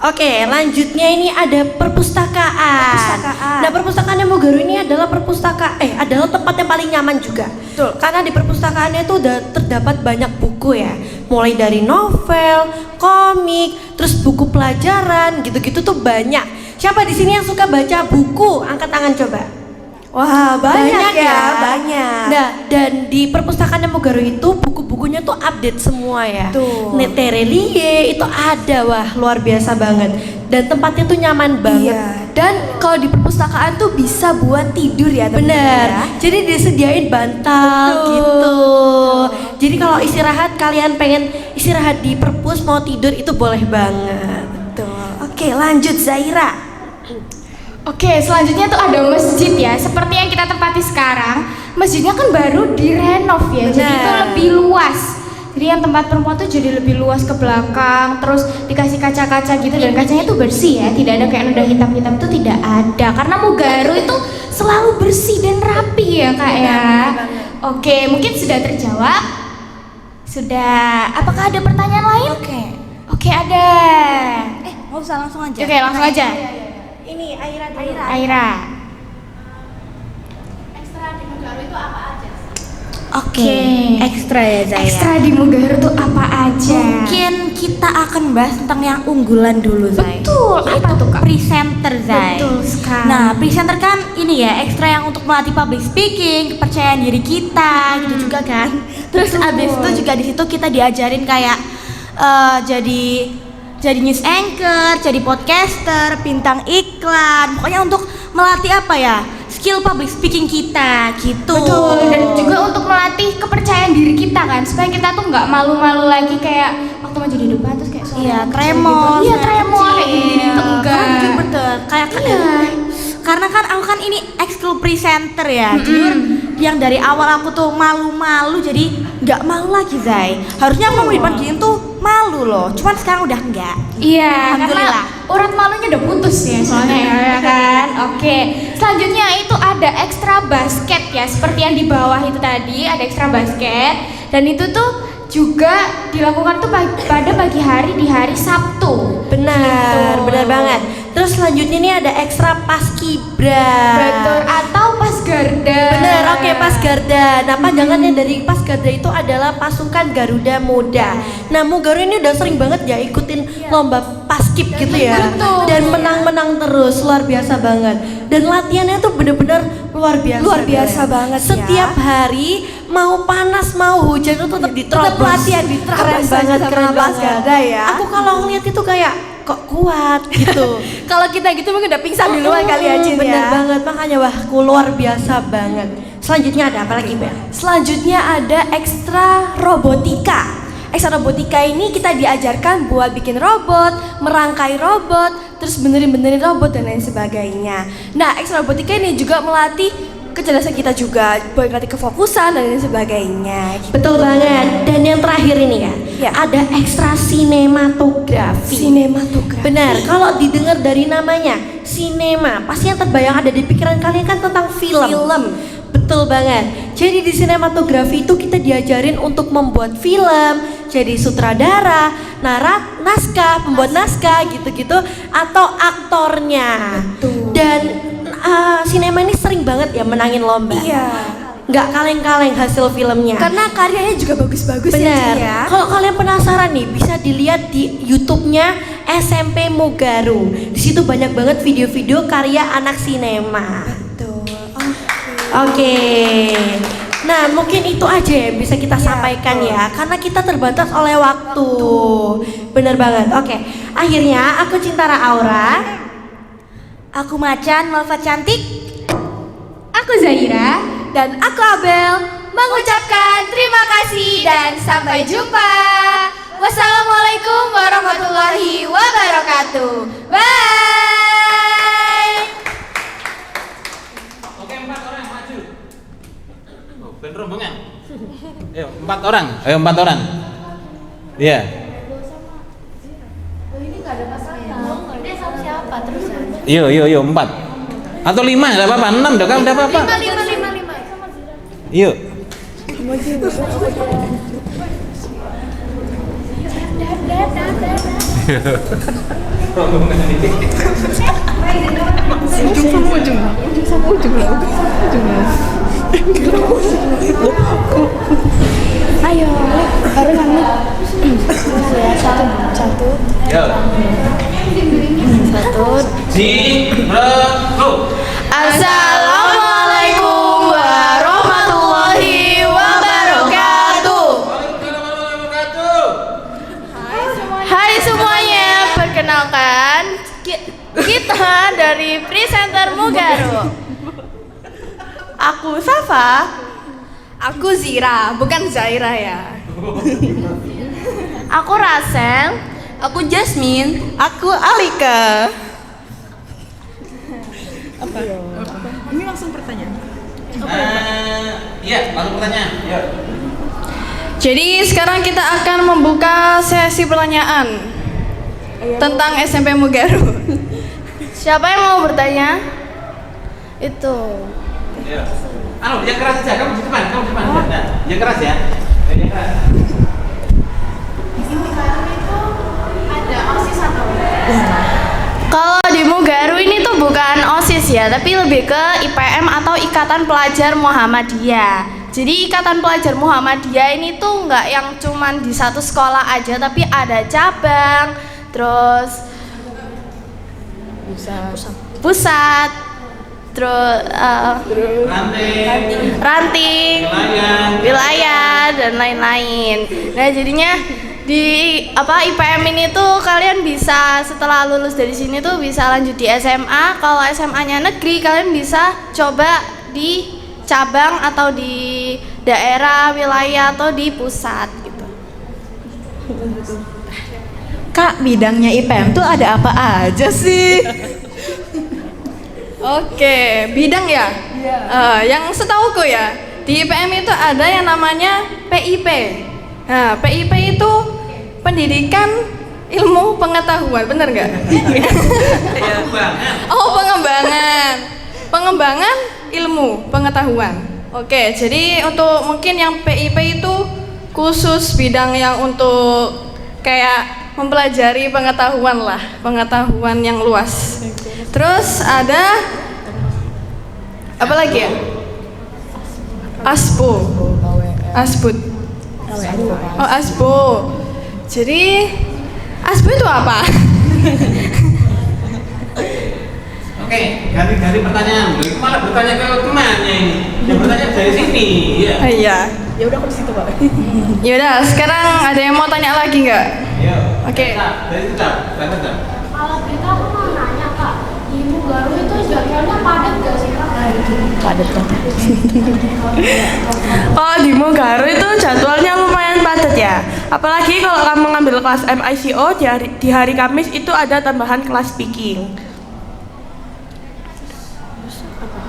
Oke, lanjutnya ini ada perpustakaan. Nah, perpustakaan Mugaru ini adalah adalah tempat yang paling nyaman juga. Betul. Karena di perpustakaannya itu udah terdapat banyak buku ya. Mulai dari novel, komik, terus buku pelajaran, gitu-gitu tuh banyak. Siapa di sini yang suka baca buku? Angkat tangan coba. Wah, banyak ya, kan? banyak. Nah, dan di perpustakaan Mugaru itu buku-bukunya tuh update semua ya. Tuh. Neterelie itu ada, wah luar biasa banget. Dan tempatnya tuh nyaman banget. Iya. Dan kalau di perpustakaan tuh bisa buat tidur ya, teman-teman Bener. ya. Jadi disediain bantal Betul. gitu. Jadi kalau istirahat kalian pengen istirahat di perpus mau tidur itu boleh banget. Betul. Oke, lanjut Zaira. Oke, selanjutnya tuh ada masjid ya. Seperti yang kita tempati sekarang, masjidnya kan baru direnov ya. Jadi itu Benar. lebih luas. Jadi yang tempat perempuan tuh jadi lebih luas ke belakang, terus dikasih kaca-kaca gitu, dan kacanya tuh bersih ya, tidak ada kayak noda hitam-hitam tuh tidak ada. Karena Mugaru itu selalu bersih dan rapi ya kak ya. Oke, mungkin sudah terjawab. Sudah. Apakah ada pertanyaan lain? Oke ada. Nggak usah langsung aja. Oke langsung aja. Ini Aira. Aira. Oke, ekstra ya Zaya. Ekstra di Mugaru tuh apa aja? Mungkin kita akan bahas tentang yang unggulan dulu, Zai. Betul, apa tuh kak? Presenter, Zai. Betul sekali. Nah, presenter kan ini ya, ekstra yang untuk melatih public speaking, kepercayaan diri kita, gitu juga kan. Terus abis itu juga di situ kita diajarin kayak jadi news anchor, jadi podcaster, bintang iklan. Pokoknya untuk melatih apa ya? Skill public speaking kita, gitu. Betul, dan juga untuk melatih kepercayaan diri kita kan, supaya kita tuh nggak malu-malu lagi kayak waktu maju di depan terus kayak Iya, tremor. Iya, tremor kayak gini itu enggak. Betul. Kayak karena kan aku kan ini ekskul presenter ya. Jujur yang dari awal aku tuh malu-malu jadi nggak malu lagi, Zai. Harusnya aku mau di depan gini tuh malu loh. Cuman sekarang udah enggak. Iya, Alhamdulillah. karena urat malunya udah putus ya soalnya ya kan. Oke, selanjutnya itu ada ekstra basket ya, seperti yang di bawah itu tadi ada ekstra basket, dan itu tuh juga dilakukan tuh pada pagi hari di hari Sabtu. Benar, benar banget. Terus selanjutnya ini ada ekstra paskibra. Betul, atau pasgarda. Bener, oke, Pasgarda. Nah, panjangannya dari Pasgarda itu adalah Pasukan Garuda Muda. Nah, Mugaru ini udah sering banget ya ikutin lomba paskib gitu ya. Betul. Dan menang-menang terus, luar biasa banget. Dan latihannya tuh bener-bener luar biasa. Luar biasa banget ya. Setiap hari mau panas mau hujan itu tetap diterobos. Tetap latihan diterobos Keren aja banget, sama keren Pasgarda banget. ya. Aku kalau ngeliat itu kayak kok kuat gitu. Kalau kita gitu mungkin udah pingsan duluan kali ya Jin Bener ya. banget, makanya wah luar biasa banget. Selanjutnya ada apa lagi, Bel? Selanjutnya ada ekstra robotika. Ekstra robotika ini kita diajarkan buat bikin robot, merangkai robot, terus benerin robot dan lain sebagainya. Nah, ekstra robotika ini juga melatih kecerdasan kita juga, buat melatih kefokusan dan lain sebagainya. Gitu. Betul banget. Dan yang terakhir ini ya, ada ekstra sinematografi. Sinematografi. Benar, kalau didengar dari namanya, sinema, pasti yang terbayang ada di pikiran kalian kan tentang film. Betul banget. Jadi di sinematografi itu kita diajarin untuk membuat film, jadi sutradara, naskah, pembuat naskah gitu-gitu, atau aktornya. Betul. Dan sinema ini sering banget ya menangin lomba. Iya. Nggak kaleng-kaleng hasil filmnya. Karena karyanya juga bagus-bagus ya Benar. Jin ya. Kalau kalian penasaran nih, bisa dilihat di YouTube-nya SMP Mugaru. Di situ banyak banget video-video karya anak sinema. Betul. Oke. Nah, mungkin itu aja yang bisa kita sampaikan ya, karena kita terbatas oleh waktu. Bener banget. Oke. Akhirnya aku Cintara Aura. Aku Macan, Malva Cantik. Aku Zaira. Dan aku Abel mengucapkan terima kasih dan sampai jumpa. Wassalamualaikum warahmatullahi wabarakatuh. Bye. Oke, 4 orang maju. Oh, ben rombongan. Ayo, 4 orang. Ayo 4 orang. Iya. Yuk, 4. Atau 5, enggak apa-apa. 6 enggak apa-apa. 5. Yuk. Ayo, baru kami. Satu. Yuk. Bro. Assalamualaikum warahmatullahi wabarakatuh. Hai semuanya, perkenalkan kita dari presenter Mugaru. Aku Safa. Aku Zira, bukan Zaira ya. Aku Rasel. Aku Jasmine. Aku Alika. Ini langsung pertanyaan. Iya, langsung pertanyaan. Yuk. Jadi sekarang kita akan membuka sesi pertanyaan tentang SMP Mugaru. Siapa yang mau bertanya? Itu. Yang keras aja, kamu di depan. Nah, yang keras ya. Yang keras. Kalau di Mugaru ini tuh bukan OSIS ya, tapi lebih ke IPM atau Ikatan Pelajar Muhammadiyah. Jadi Ikatan Pelajar Muhammadiyah ini tuh nggak yang cuman di satu sekolah aja, tapi ada cabang, terus pusat, terus ranting, wilayah dan lain-lain. Nah jadinya di IPM ini tuh kalian bisa setelah lulus dari sini tuh bisa lanjut di SMA. Kalau SMA-nya negeri kalian bisa coba di cabang atau di daerah, wilayah atau di pusat gitu. Kak, bidangnya IPM tuh ada apa aja sih? Oke, bidang ya. Yang setauku ya di IPM itu ada yang namanya PIP. Nah, PIP itu pendidikan ilmu pengetahuan, bener nggak? Oh, pengembangan ilmu pengetahuan. Oke, jadi untuk mungkin yang PIP itu khusus bidang yang untuk kayak mempelajari pengetahuan yang luas. Terus ada apa lagi ya? Asbud. Oh, Asbo. Jadi Asbo itu apa? Oke, ganti pertanyaan. Itu malah bertanya ke temannya ini. Yang bertanya dari sini, ya. Iya. Ya udah aku di situ, Pak. Ya udah, sekarang ada yang mau tanya lagi nggak? Ayo. Oke. Dari tetap. Kalau kita aku mau nanya Kak, di Mugaru itu jadwalnya padat gak sih Kak? Padat kan. Oh, di Mugaru itu jadwalnya lumayan padat ya. Apalagi kalau kamu ngambil kelas MICO di hari Kamis itu ada tambahan kelas speaking.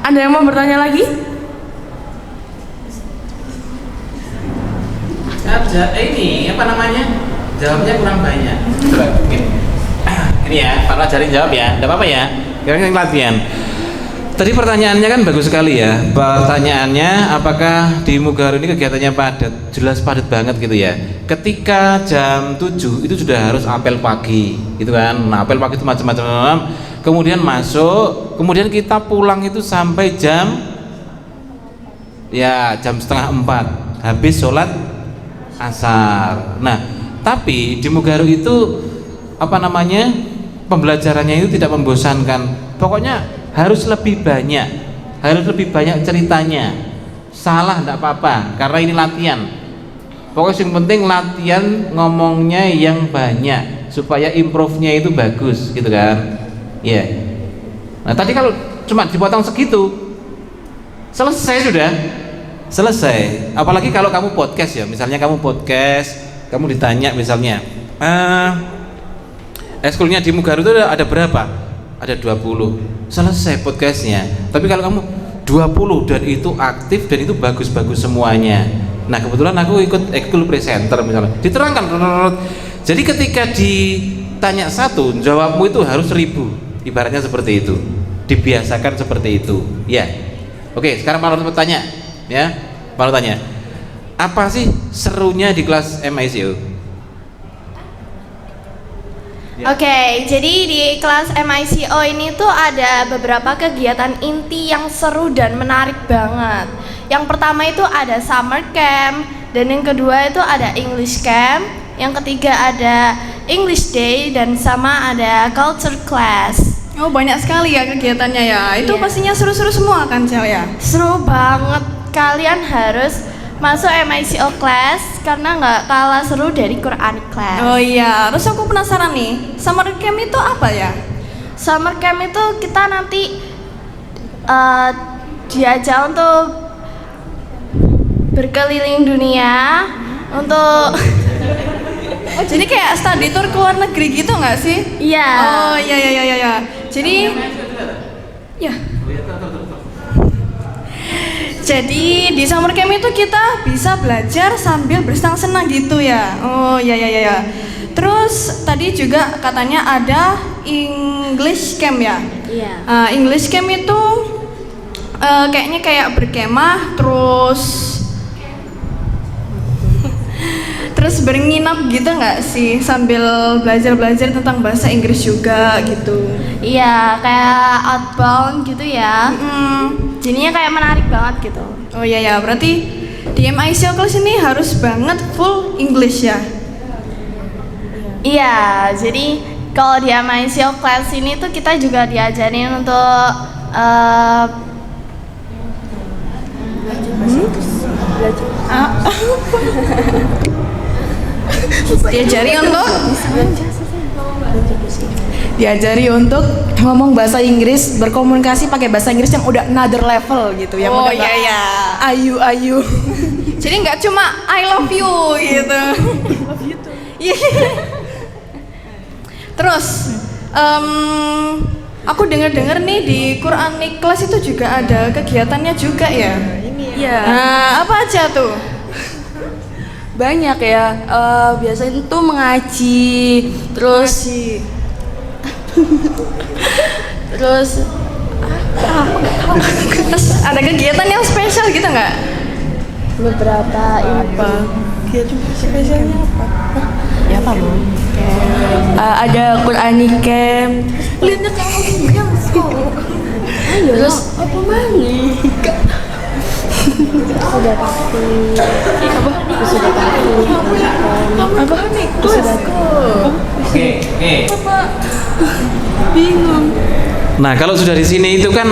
Ada yang mau bertanya lagi? Ini apa namanya? Jawabnya kurang banyak. Coba ini ya, Pak ajarin jawab ya. Enggak apa-apa ya. Kira-kira latihan. Tadi pertanyaannya kan bagus sekali ya. Pertanyaannya apakah di Mugaru ini kegiatannya padat? Jelas padat banget gitu ya. Ketika jam 7 itu sudah harus apel pagi gitu kan. Nah, apel pagi itu macam-macam. Kemudian masuk, kemudian kita pulang itu sampai jam 3:30 habis sholat asar. Nah, tapi di Mugaru itu pembelajarannya itu tidak membosankan. Pokoknya harus lebih banyak ceritanya. Salah enggak apa-apa karena ini latihan. Pokoknya yang penting latihan ngomongnya yang banyak supaya improve-nya itu bagus gitu kan. Iya. Yeah. Nah, tadi kalau cuma dipotong segitu selesai sudah. Selesai. Apalagi kalau kamu podcast ya, misalnya kamu ditanya misalnya ekskulnya di Mugaru itu ada berapa? Ada 20. Selesai podcastnya. Tapi kalau kamu 20 dan itu aktif dan itu bagus-bagus semuanya. Nah, kebetulan aku ikut ekskul presenter misalnya. Diterangkan. Jadi ketika ditanya satu, jawabmu itu harus 1000. Ibaratnya seperti itu. Dibiasakan seperti itu. Ya. Oke, sekarang Pak Nur bertanya. Ya, Pak Nur tanya. Apa sih serunya di kelas MICO? Oke, jadi di kelas MICO ini tuh ada beberapa kegiatan inti yang seru dan menarik banget. Yang pertama itu ada summer camp, dan yang kedua itu ada English camp, yang ketiga ada English day, dan sama ada culture class. Oh, banyak sekali ya kegiatannya ya. Itu pastinya seru-seru semua kan, Cel ya? Seru banget. Kalian harus masuk MICO class karena nggak kalah seru dari Quranic class. Oh iya, terus aku penasaran nih, summer camp itu apa ya? Summer camp itu kita nanti diajak untuk berkeliling dunia untuk oh, jadi kayak study tour ke luar negeri gitu nggak sih? Iya. Oh iya. Jadi ya. Jadi di summer camp itu kita bisa belajar sambil bersenang-senang gitu ya. Oh ya. Terus tadi juga katanya ada English camp ya. Iya. English camp itu kayaknya kayak berkemah terus beringinap gitu nggak sih, sambil belajar tentang bahasa Inggris juga gitu. Iya, kayak outbound gitu ya. Jadinya kayak menarik banget gitu. Oh ya, berarti di MICO class ini harus banget full English ya. Iya, jadi kalau di MICO class ini tuh kita juga diajarin untuk Diajari untuk ngomong bahasa Inggris, berkomunikasi pakai bahasa Inggris yang udah another level gitu, yang Oh udah nggak iya. ayu. Jadi nggak cuma I love you gitu. Terus aku dengar nih di Quranic class itu juga ada kegiatannya juga ya. Iya. Nah, apa aja tuh? Banyak ya, biasanya tuh mengaji, terus Terus ada kegiatan yang spesial gitu nggak? Beberapa Apa? Kegiatan spesialnya apa? Ya apa Bu? ada Quranic camp, Lihatnya kamu yang terus sudah pasti. apa nih? Oke. Bingung. Nah, kalau sudah di sini itu kan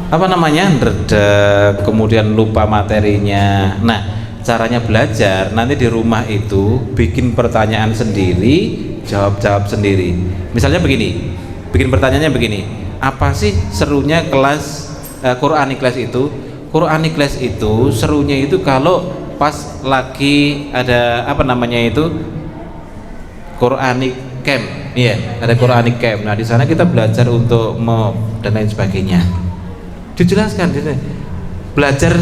apa namanya? Redek, kemudian lupa materinya. Nah, caranya belajar nanti di rumah itu bikin pertanyaan sendiri, jawab sendiri. Misalnya begini. Bikin pertanyaannya begini. Apa sih serunya kelas Quranic class itu? Quranic class itu serunya itu kalau pas lagi ada apa namanya itu? Quranic camp. Iya, ada Quranic camp. Nah, di sana kita belajar untuk dan lain sebagainya. Dijelaskan gitu. Belajar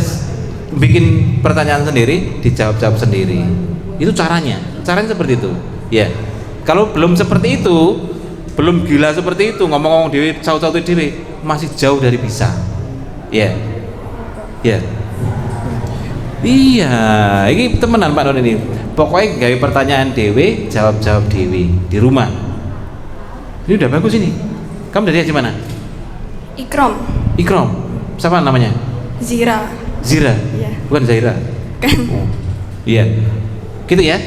bikin pertanyaan sendiri, dijawab sendiri. Itu caranya. Caranya seperti itu. Ya. Kalau belum seperti itu, belum gila seperti itu, ngomong-ngomong dewe, caut-caut dewe, masih jauh dari bisa. Ya. Ya. Iya, ini temenan Pak Don ini. Pokoknya gawe pertanyaan dewe, jawab dewe di rumah. Ini udah bagus ini. Kamu dari mana? Ikrom. Ikrom. Siapa namanya? Zira. Zira. Iya. Bukan Zaira. Kan. Oh. Iya. Gitu ya?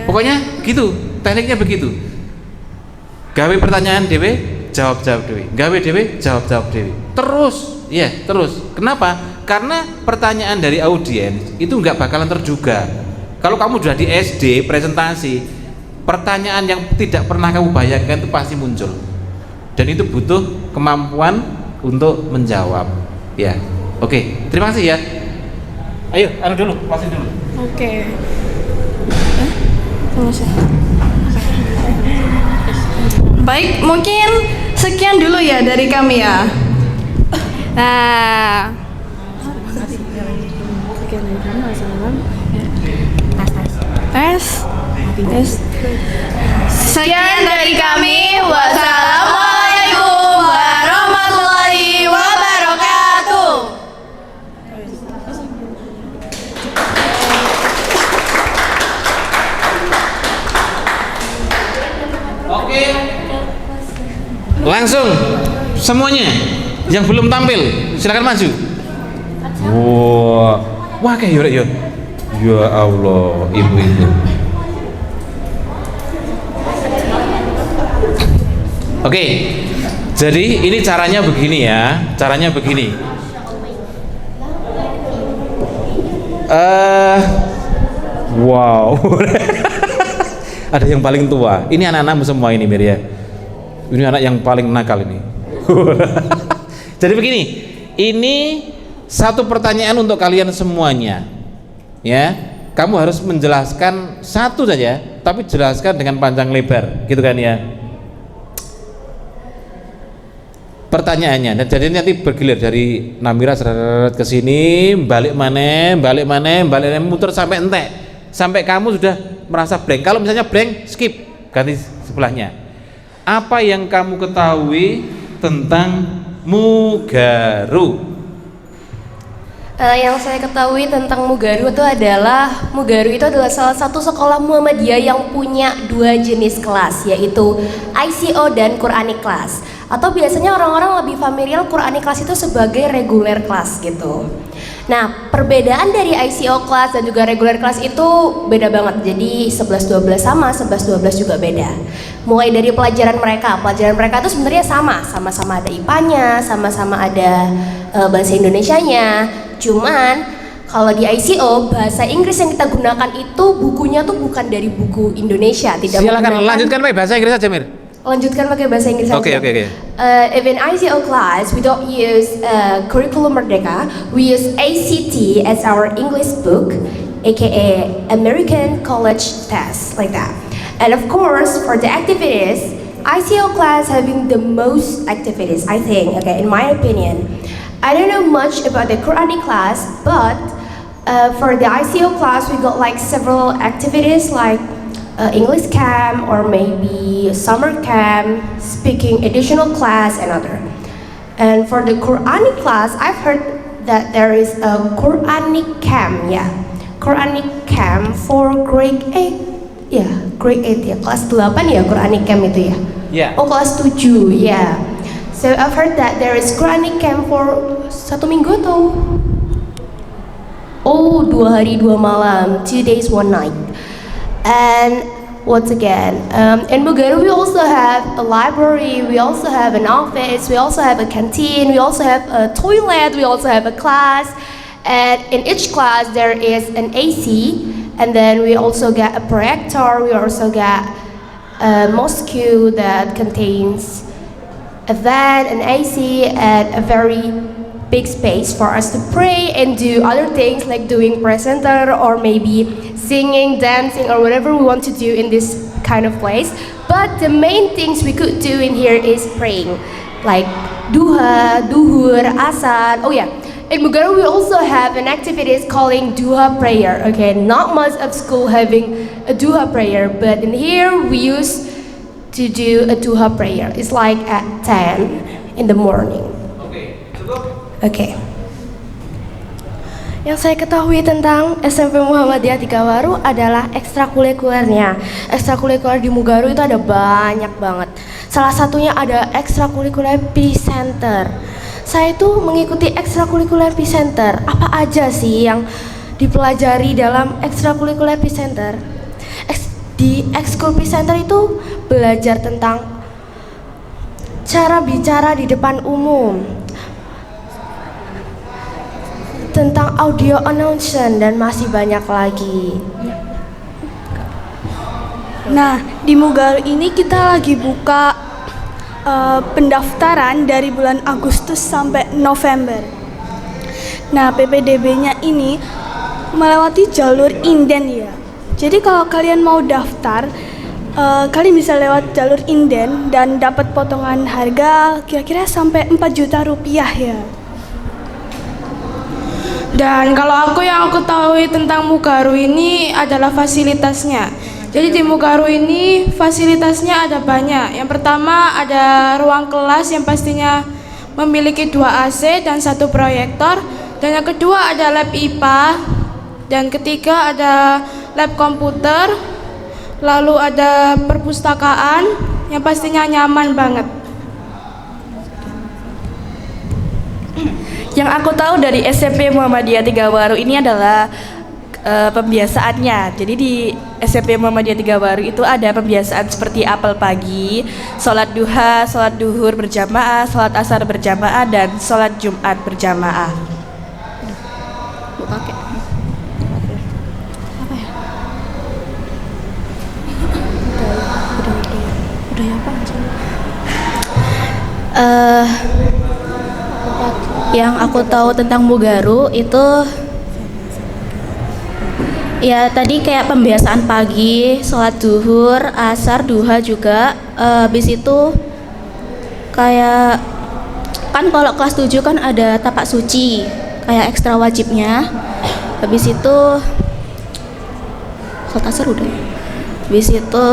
Pokoknya gitu. Tekniknya begitu. Gawe pertanyaan dewe, jawab dewe. Gawe dewe, jawab dewe. Terus, iya, terus. Kenapa? Karena pertanyaan dari audiens itu nggak bakalan terduga. Kalau kamu sudah di SD presentasi, pertanyaan yang tidak pernah kamu bayangkan itu pasti muncul. Dan itu butuh kemampuan untuk menjawab. Ya, oke. Terima kasih ya. Ayo, dulu, pasin dulu. Oke. Baik, mungkin sekian dulu ya dari kami ya. Nah, tes. Sekian dari kami. Wassalamualaikum warahmatullahi wabarakatuh. Oke. Langsung semuanya yang belum tampil silakan maju. Wah kayak yuk. Ya Allah, ibu-ibu. Oke. Jadi ini caranya begini ya. Caranya begini. Wow. Ada yang paling tua. Ini anak-anakmu semua ini, Mir ya. Ini anak yang paling nakal ini. Jadi begini, ini satu pertanyaan untuk kalian semuanya. Ya, kamu harus menjelaskan satu saja, tapi jelaskan dengan panjang lebar, gitu kan ya. pertanyaannya. Dan jadi nanti bergilir dari Namira seret ke sini, balik mana, muter sampai entek. Sampai kamu sudah merasa blank. Kalau misalnya blank, skip, ganti sebelahnya. Apa yang kamu ketahui tentang Mugaru? Yang saya ketahui tentang Mugaru itu adalah salah satu sekolah Muhammadiyah yang punya 2 jenis kelas, yaitu ICO dan Quranic class. Atau biasanya orang-orang lebih familiar Quranic class itu sebagai regular class gitu. Nah, perbedaan dari ICO class dan juga regular class itu beda banget. Jadi 11-12 sama, 11-12 juga beda. Mulai dari pelajaran mereka itu sebenarnya sama-sama ada IPA-nya, sama-sama ada bahasa Indonesianya. Cuman kalau di ICO bahasa Inggris yang kita gunakan itu bukunya tuh bukan dari buku Indonesia. Silakan lanjutkan pakai bahasa Inggris saja, Mir. Lanjutkan pakai bahasa Inggris saja. Oke. If in ICO class we don't use Curriculum Merdeka, we use ACT as our English book, aka American College Test, like that. And of course, for the activities, ICO class having the most activities, I think. Okay, in my opinion. I don't know much about the Quranic class, but for the ICO class, we got like several activities like English camp or maybe summer camp, speaking additional class and other. And for the Quranic class, I've heard that there is a Quranic camp, Quranic camp for grade 8, grade 8 ya, kelas 8 ya Quranic camp itu ya. Oh, kelas 7 ya. So I've heard that there is Quranic camp for 1 minggu atau 2 hari 2 malam, 2 days 1 night. And once again, in Mugaru we also have a library, we also have an office, we also have a canteen, we also have a toilet, we also have a class. And in each class there is an AC, and then we also get a projector, we also get a mosque that contains a van, an AC, and a very big space for us to pray and do other things like doing presenter or maybe singing, dancing, or whatever we want to do in this kind of place. But the main things we could do in here is praying, like duha, duhur, asar. Oh yeah, in Mugaru we also have an activity calling duha prayer. Okay, not much of school having a duha prayer, but in here we used to do a duha prayer. It's like at 10 in the morning. Okay. Yang saya ketahui tentang SMP Muhammadiyah Tigawaru adalah ekstrakurikulernya. Ekstrakurikuler di Mugaru itu ada banyak banget. Salah satunya ada ekstrakurikuler presenter. Saya itu mengikuti ekstrakurikuler presenter. Apa aja sih yang dipelajari dalam ekstrakurikuler presenter? Di ekskul presenter itu belajar tentang cara bicara di depan umum, tentang audio announcement, dan masih banyak lagi. Nah, di Mugaru ini kita lagi buka pendaftaran dari bulan Agustus sampai November. Nah, PPDB-nya ini melewati jalur inden ya. Jadi kalau kalian mau daftar, kalian bisa lewat jalur inden dan dapat potongan harga kira-kira sampai 4 juta rupiah ya. Dan kalau yang aku tahu tentang Mugaru ini adalah fasilitasnya. Jadi di Mugaru ini fasilitasnya ada banyak. Yang pertama ada ruang kelas yang pastinya memiliki 2 AC dan 1 proyektor. Dan yang kedua ada lab IPA. Dan ketiga ada lab komputer. Lalu ada perpustakaan yang pastinya nyaman banget. Yang aku tahu dari SMP Muhammadiyah Tigawaru ini adalah pembiasaannya. Jadi di SMP Muhammadiyah Tigawaru itu ada pembiasaan seperti apel pagi, sholat duha, sholat duhur berjamaah, sholat asar berjamaah, dan sholat Jumat berjamaah. Yang aku tahu tentang Mugaru itu ya tadi kayak pembiasaan pagi, sholat duhur, asar, duha juga. Habis itu kayak kan kalau kelas 7 kan ada tapak suci kayak ekstra wajibnya. Habis itu sholat asar udah. Habis itu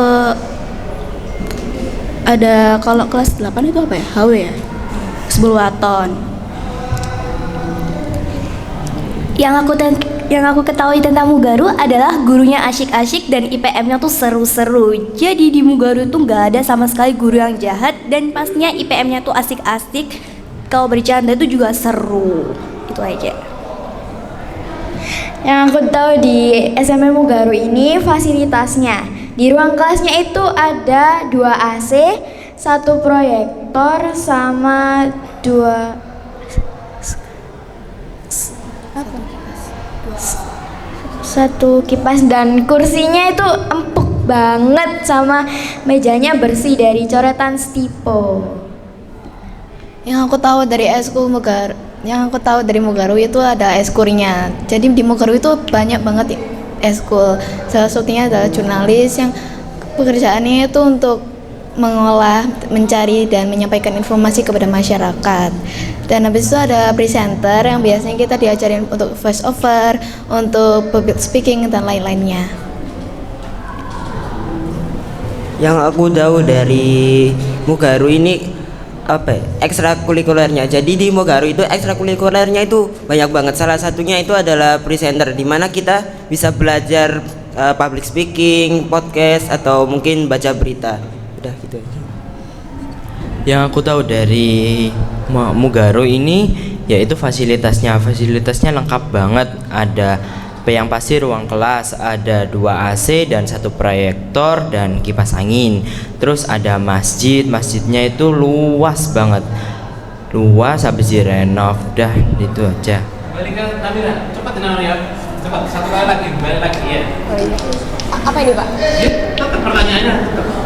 ada kalau kelas 8 itu apa ya? HW ya? Hizbul Waton. Yang aku ketahui tentang Mugaru adalah gurunya asyik-asyik dan IPM-nya tuh seru-seru. Jadi di Mugaru tuh nggak ada sama sekali guru yang jahat dan pastinya IPM-nya tuh asik-asik. Kalau bercanda tuh juga seru. Itu aja. Yang aku tahu di SMP Mugaru ini fasilitasnya. Di ruang kelasnya itu ada 2 AC, 1 proyektor sama 2 satu kipas dan kursinya itu empuk banget sama mejanya bersih dari coretan stipo. Yang aku tahu dari Mugaru itu ada eskurnya. Jadi di Mugaru itu banyak banget eskul. Salah satunya adalah jurnalis yang pekerjaannya itu untuk mengolah, mencari dan menyampaikan informasi kepada masyarakat. Dan habis itu ada presenter yang biasanya kita diajarin untuk voice over, untuk public speaking dan lain-lainnya. Yang aku tahu dari Mugaru ini ekstrakurikulernya. Jadi di Mugaru itu ekstrakurikulernya itu banyak banget. Salah satunya itu adalah presenter, di mana kita bisa belajar public speaking, podcast atau mungkin baca berita. Udah gitu aja. Yang aku tahu dari Mugaru ini yaitu fasilitasnya lengkap banget. Ada yang pasti ruang kelas, ada 2 AC dan 1 proyektor dan kipas angin. Terus ada masjidnya itu luas banget, habis direnov. Udah itu aja. Balik ke Tamira, cepat ya, cepat 1 kali lagi, balik lagi ya. Oh iya. Apa ini Pak? Ya, tetap pertanyaannya.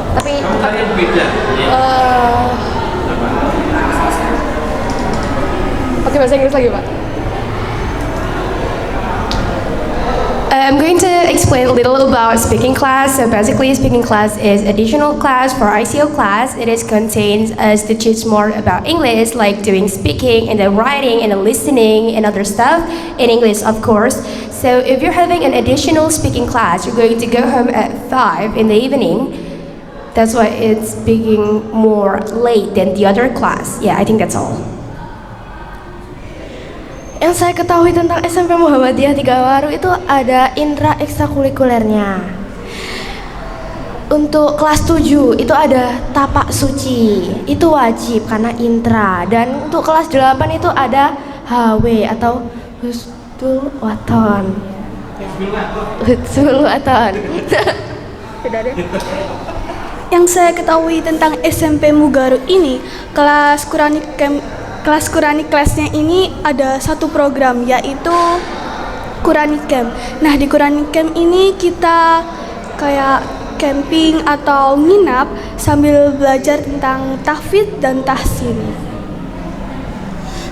Tapi kamu tadi yang beda. Ya. Oke, bahasa Inggris lagi Pak. I'm going to explain a little about speaking class. So basically, speaking class is additional class for ICO class. It is contains us to teach more about English, like doing speaking and then writing and then listening and other stuff in English, of course. So if you're having an additional speaking class, you're going to go home at 5 in the evening. That's why it's being more late than the other class. Yeah, I think that's all. Yang saya ketahui tentang SMP Muhammadiyah Tigawaru itu ada intra ekstrakurikulernya. Untuk kelas 7 itu ada tapak suci, itu wajib karena intra. Dan untuk kelas 8 itu ada HW atau Hizbul Waton. Hizbul Waton. Yang saya ketahui tentang SMP Mugaru ini, kelas Quranic Class-nya ini ada 1 program, yaitu Quranic Camp. Nah, di Quranic Camp ini kita kayak camping atau nginap sambil belajar tentang tahfidz dan tahsin.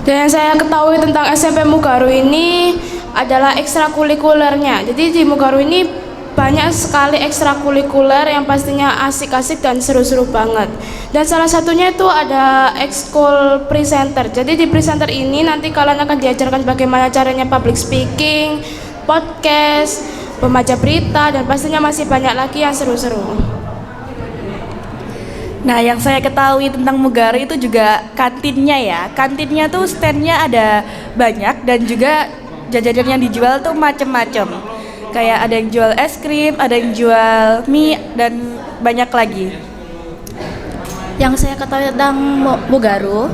Dan yang saya ketahui tentang SMP Mugaru ini adalah ekstrakurikulernya. Jadi di Mugaru ini banyak sekali ekstrakurikuler yang pastinya asik-asik dan seru-seru banget. Dan salah satunya itu ada ekskul presenter. Jadi di presenter ini nanti kalian akan diajarkan bagaimana caranya public speaking, podcast, membaca berita, dan pastinya masih banyak lagi yang seru-seru. Nah, yang saya ketahui tentang Mugaru itu juga kantinnya ya. Kantinnya tuh standnya ada banyak dan juga jajanan yang dijual tuh macem-macem. Kayak ada yang jual es krim, ada yang jual mie, dan banyak lagi. Yang saya ketahui tentang Mugaru,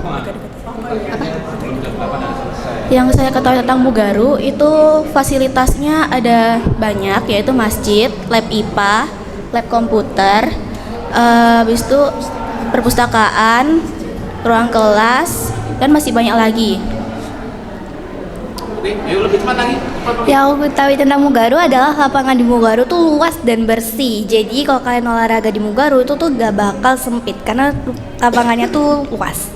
Yang saya ketahui tentang Mugaru itu fasilitasnya ada banyak, yaitu masjid, lab IPA, lab komputer, habis itu perpustakaan, ruang kelas, dan masih banyak lagi. Ayo lebih cepat lagi. Yang aku ketahui tentang Mugaru adalah lapangan di Mugaru tuh luas dan bersih. Jadi kalau kalian olahraga di Mugaru itu tuh gak bakal sempit karena lapangannya tuh luas.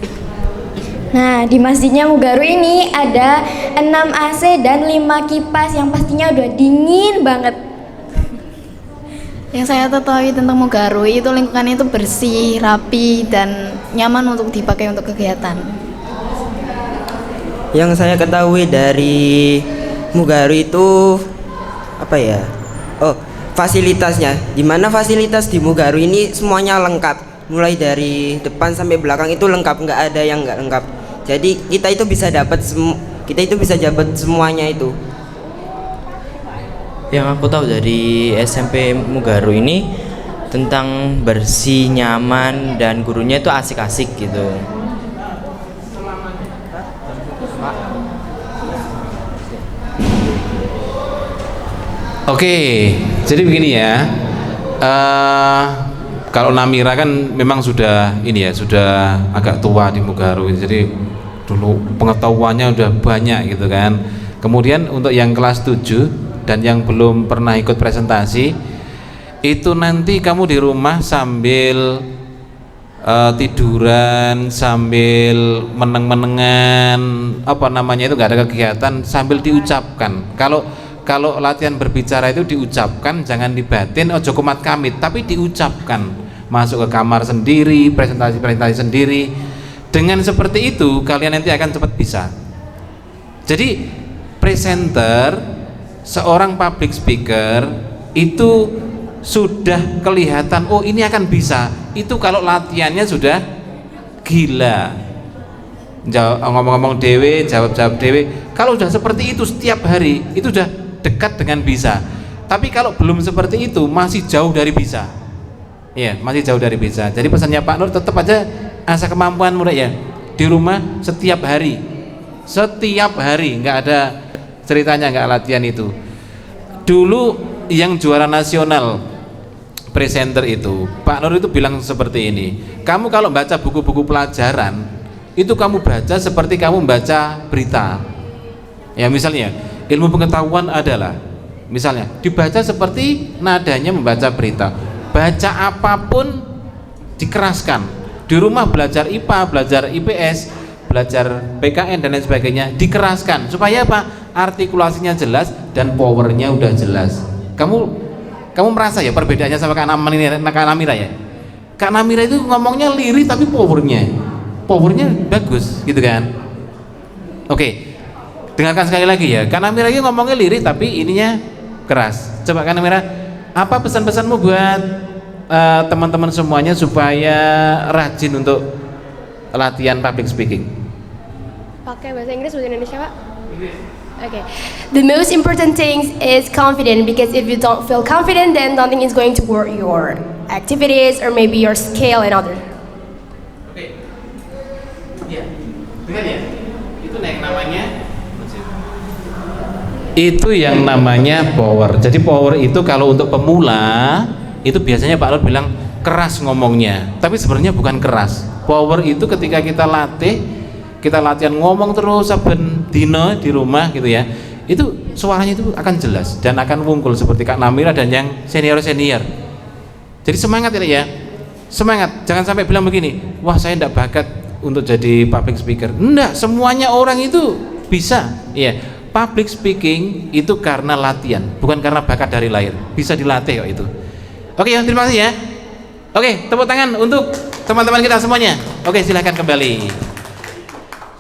Nah, di masjidnya Mugaru ini ada 6 AC dan 5 kipas yang pastinya udah dingin banget. Yang saya ketahui tentang Mugaru itu lingkungannya itu bersih, rapi, dan nyaman untuk dipakai untuk kegiatan. Yang saya ketahui dari Mugaru itu apa ya? Oh, fasilitasnya. Dimana fasilitas di Mugaru ini semuanya lengkap. Mulai dari depan sampai belakang itu lengkap, nggak ada yang nggak lengkap. Jadi kita itu bisa dapat semuanya itu. Yang aku tahu dari SMP Mugaru ini tentang bersih, nyaman, dan gurunya itu asik-asik gitu. Oke, jadi begini ya. Kalau Namira kan memang sudah sudah agak tua di Mugaru, jadi dulu pengetahuannya udah banyak gitu kan. Kemudian untuk yang kelas 7 dan yang belum pernah ikut presentasi, itu nanti kamu di rumah sambil tiduran, sambil meneng-menengan, itu nggak ada kegiatan, sambil diucapkan. Kalau latihan berbicara itu diucapkan, jangan dibatin, ojo kumat kamit, tapi diucapkan. Masuk ke kamar sendiri, presentasi sendiri. Dengan seperti itu kalian nanti akan cepat bisa. Jadi presenter, seorang public speaker itu sudah kelihatan, oh ini akan bisa. Itu kalau latihannya sudah gila. Ngomong-ngomong dewe, jawab-jawab dewe. Kalau sudah seperti itu setiap hari, itu sudah dekat dengan bisa. Tapi kalau belum seperti itu, masih jauh dari bisa. Iya, masih jauh dari bisa. Jadi pesannya Pak Nur, tetap aja asah kemampuan murid ya. Di rumah setiap hari, nggak ada ceritanya nggak latihan itu. Dulu yang juara nasional presenter itu, Pak Nur itu bilang seperti ini. Kamu kalau baca buku-buku pelajaran, itu kamu baca seperti kamu baca berita. Ya misalnya, ilmu pengetahuan adalah, misalnya dibaca seperti nadanya membaca berita. Baca apapun dikeraskan. Di rumah belajar IPA, belajar IPS, belajar PKN dan lain sebagainya, dikeraskan supaya apa? Artikulasinya jelas dan powernya udah jelas. Kamu merasa ya perbedaannya sama Kak Namira ya? Kak Namira itu ngomongnya lirih tapi powernya bagus gitu kan? Oke. Dengarkan sekali lagi ya. Kak Namira ini ngomongnya lirik tapi ininya keras. Coba Kak Namira, apa pesan-pesanmu buat teman-teman semuanya supaya rajin untuk latihan public speaking? Pakai bahasa Inggris bahasa Indonesia, Pak? Okay. The most important thing is confident, because if you don't feel confident, then nothing is going to work your activities or maybe your skill and other. Oke. Ya. Dengar ya. Itu yang namanya power. Jadi power itu kalau untuk pemula itu biasanya Pak Lur bilang keras ngomongnya, tapi sebenarnya bukan keras. Power itu ketika kita latihan ngomong terus saben dino di rumah gitu ya, itu suaranya itu akan jelas dan akan wungkul seperti Kak Namira dan yang senior. Jadi semangat ya, semangat. Jangan sampai bilang begini, wah saya tidak bakat untuk jadi public speaker. Enggak, semuanya orang itu bisa. Iya. Public speaking itu karena latihan, bukan karena bakat dari lahir. Bisa dilatih kok itu. Oke ya, terima kasih ya. Oke, tepuk tangan untuk teman-teman kita semuanya. Oke, silahkan kembali.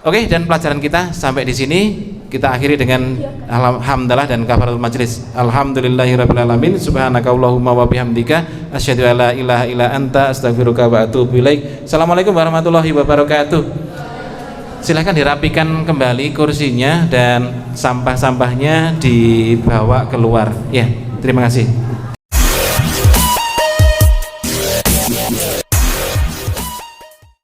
Oke, dan pelajaran kita sampai di sini kita akhiri dengan alhamdulillah dan kafaratul majelis. Alhamdulillahirabbil alamin. Subhanakallahumma wa bihamdika asyhadu alla ilaha illa anta astaghfiruka wa atubu ilaik. Assalamualaikum warahmatullahi wabarakatuh. Silahkan dirapikan kembali kursinya dan sampah-sampahnya dibawa keluar. Ya, terima kasih.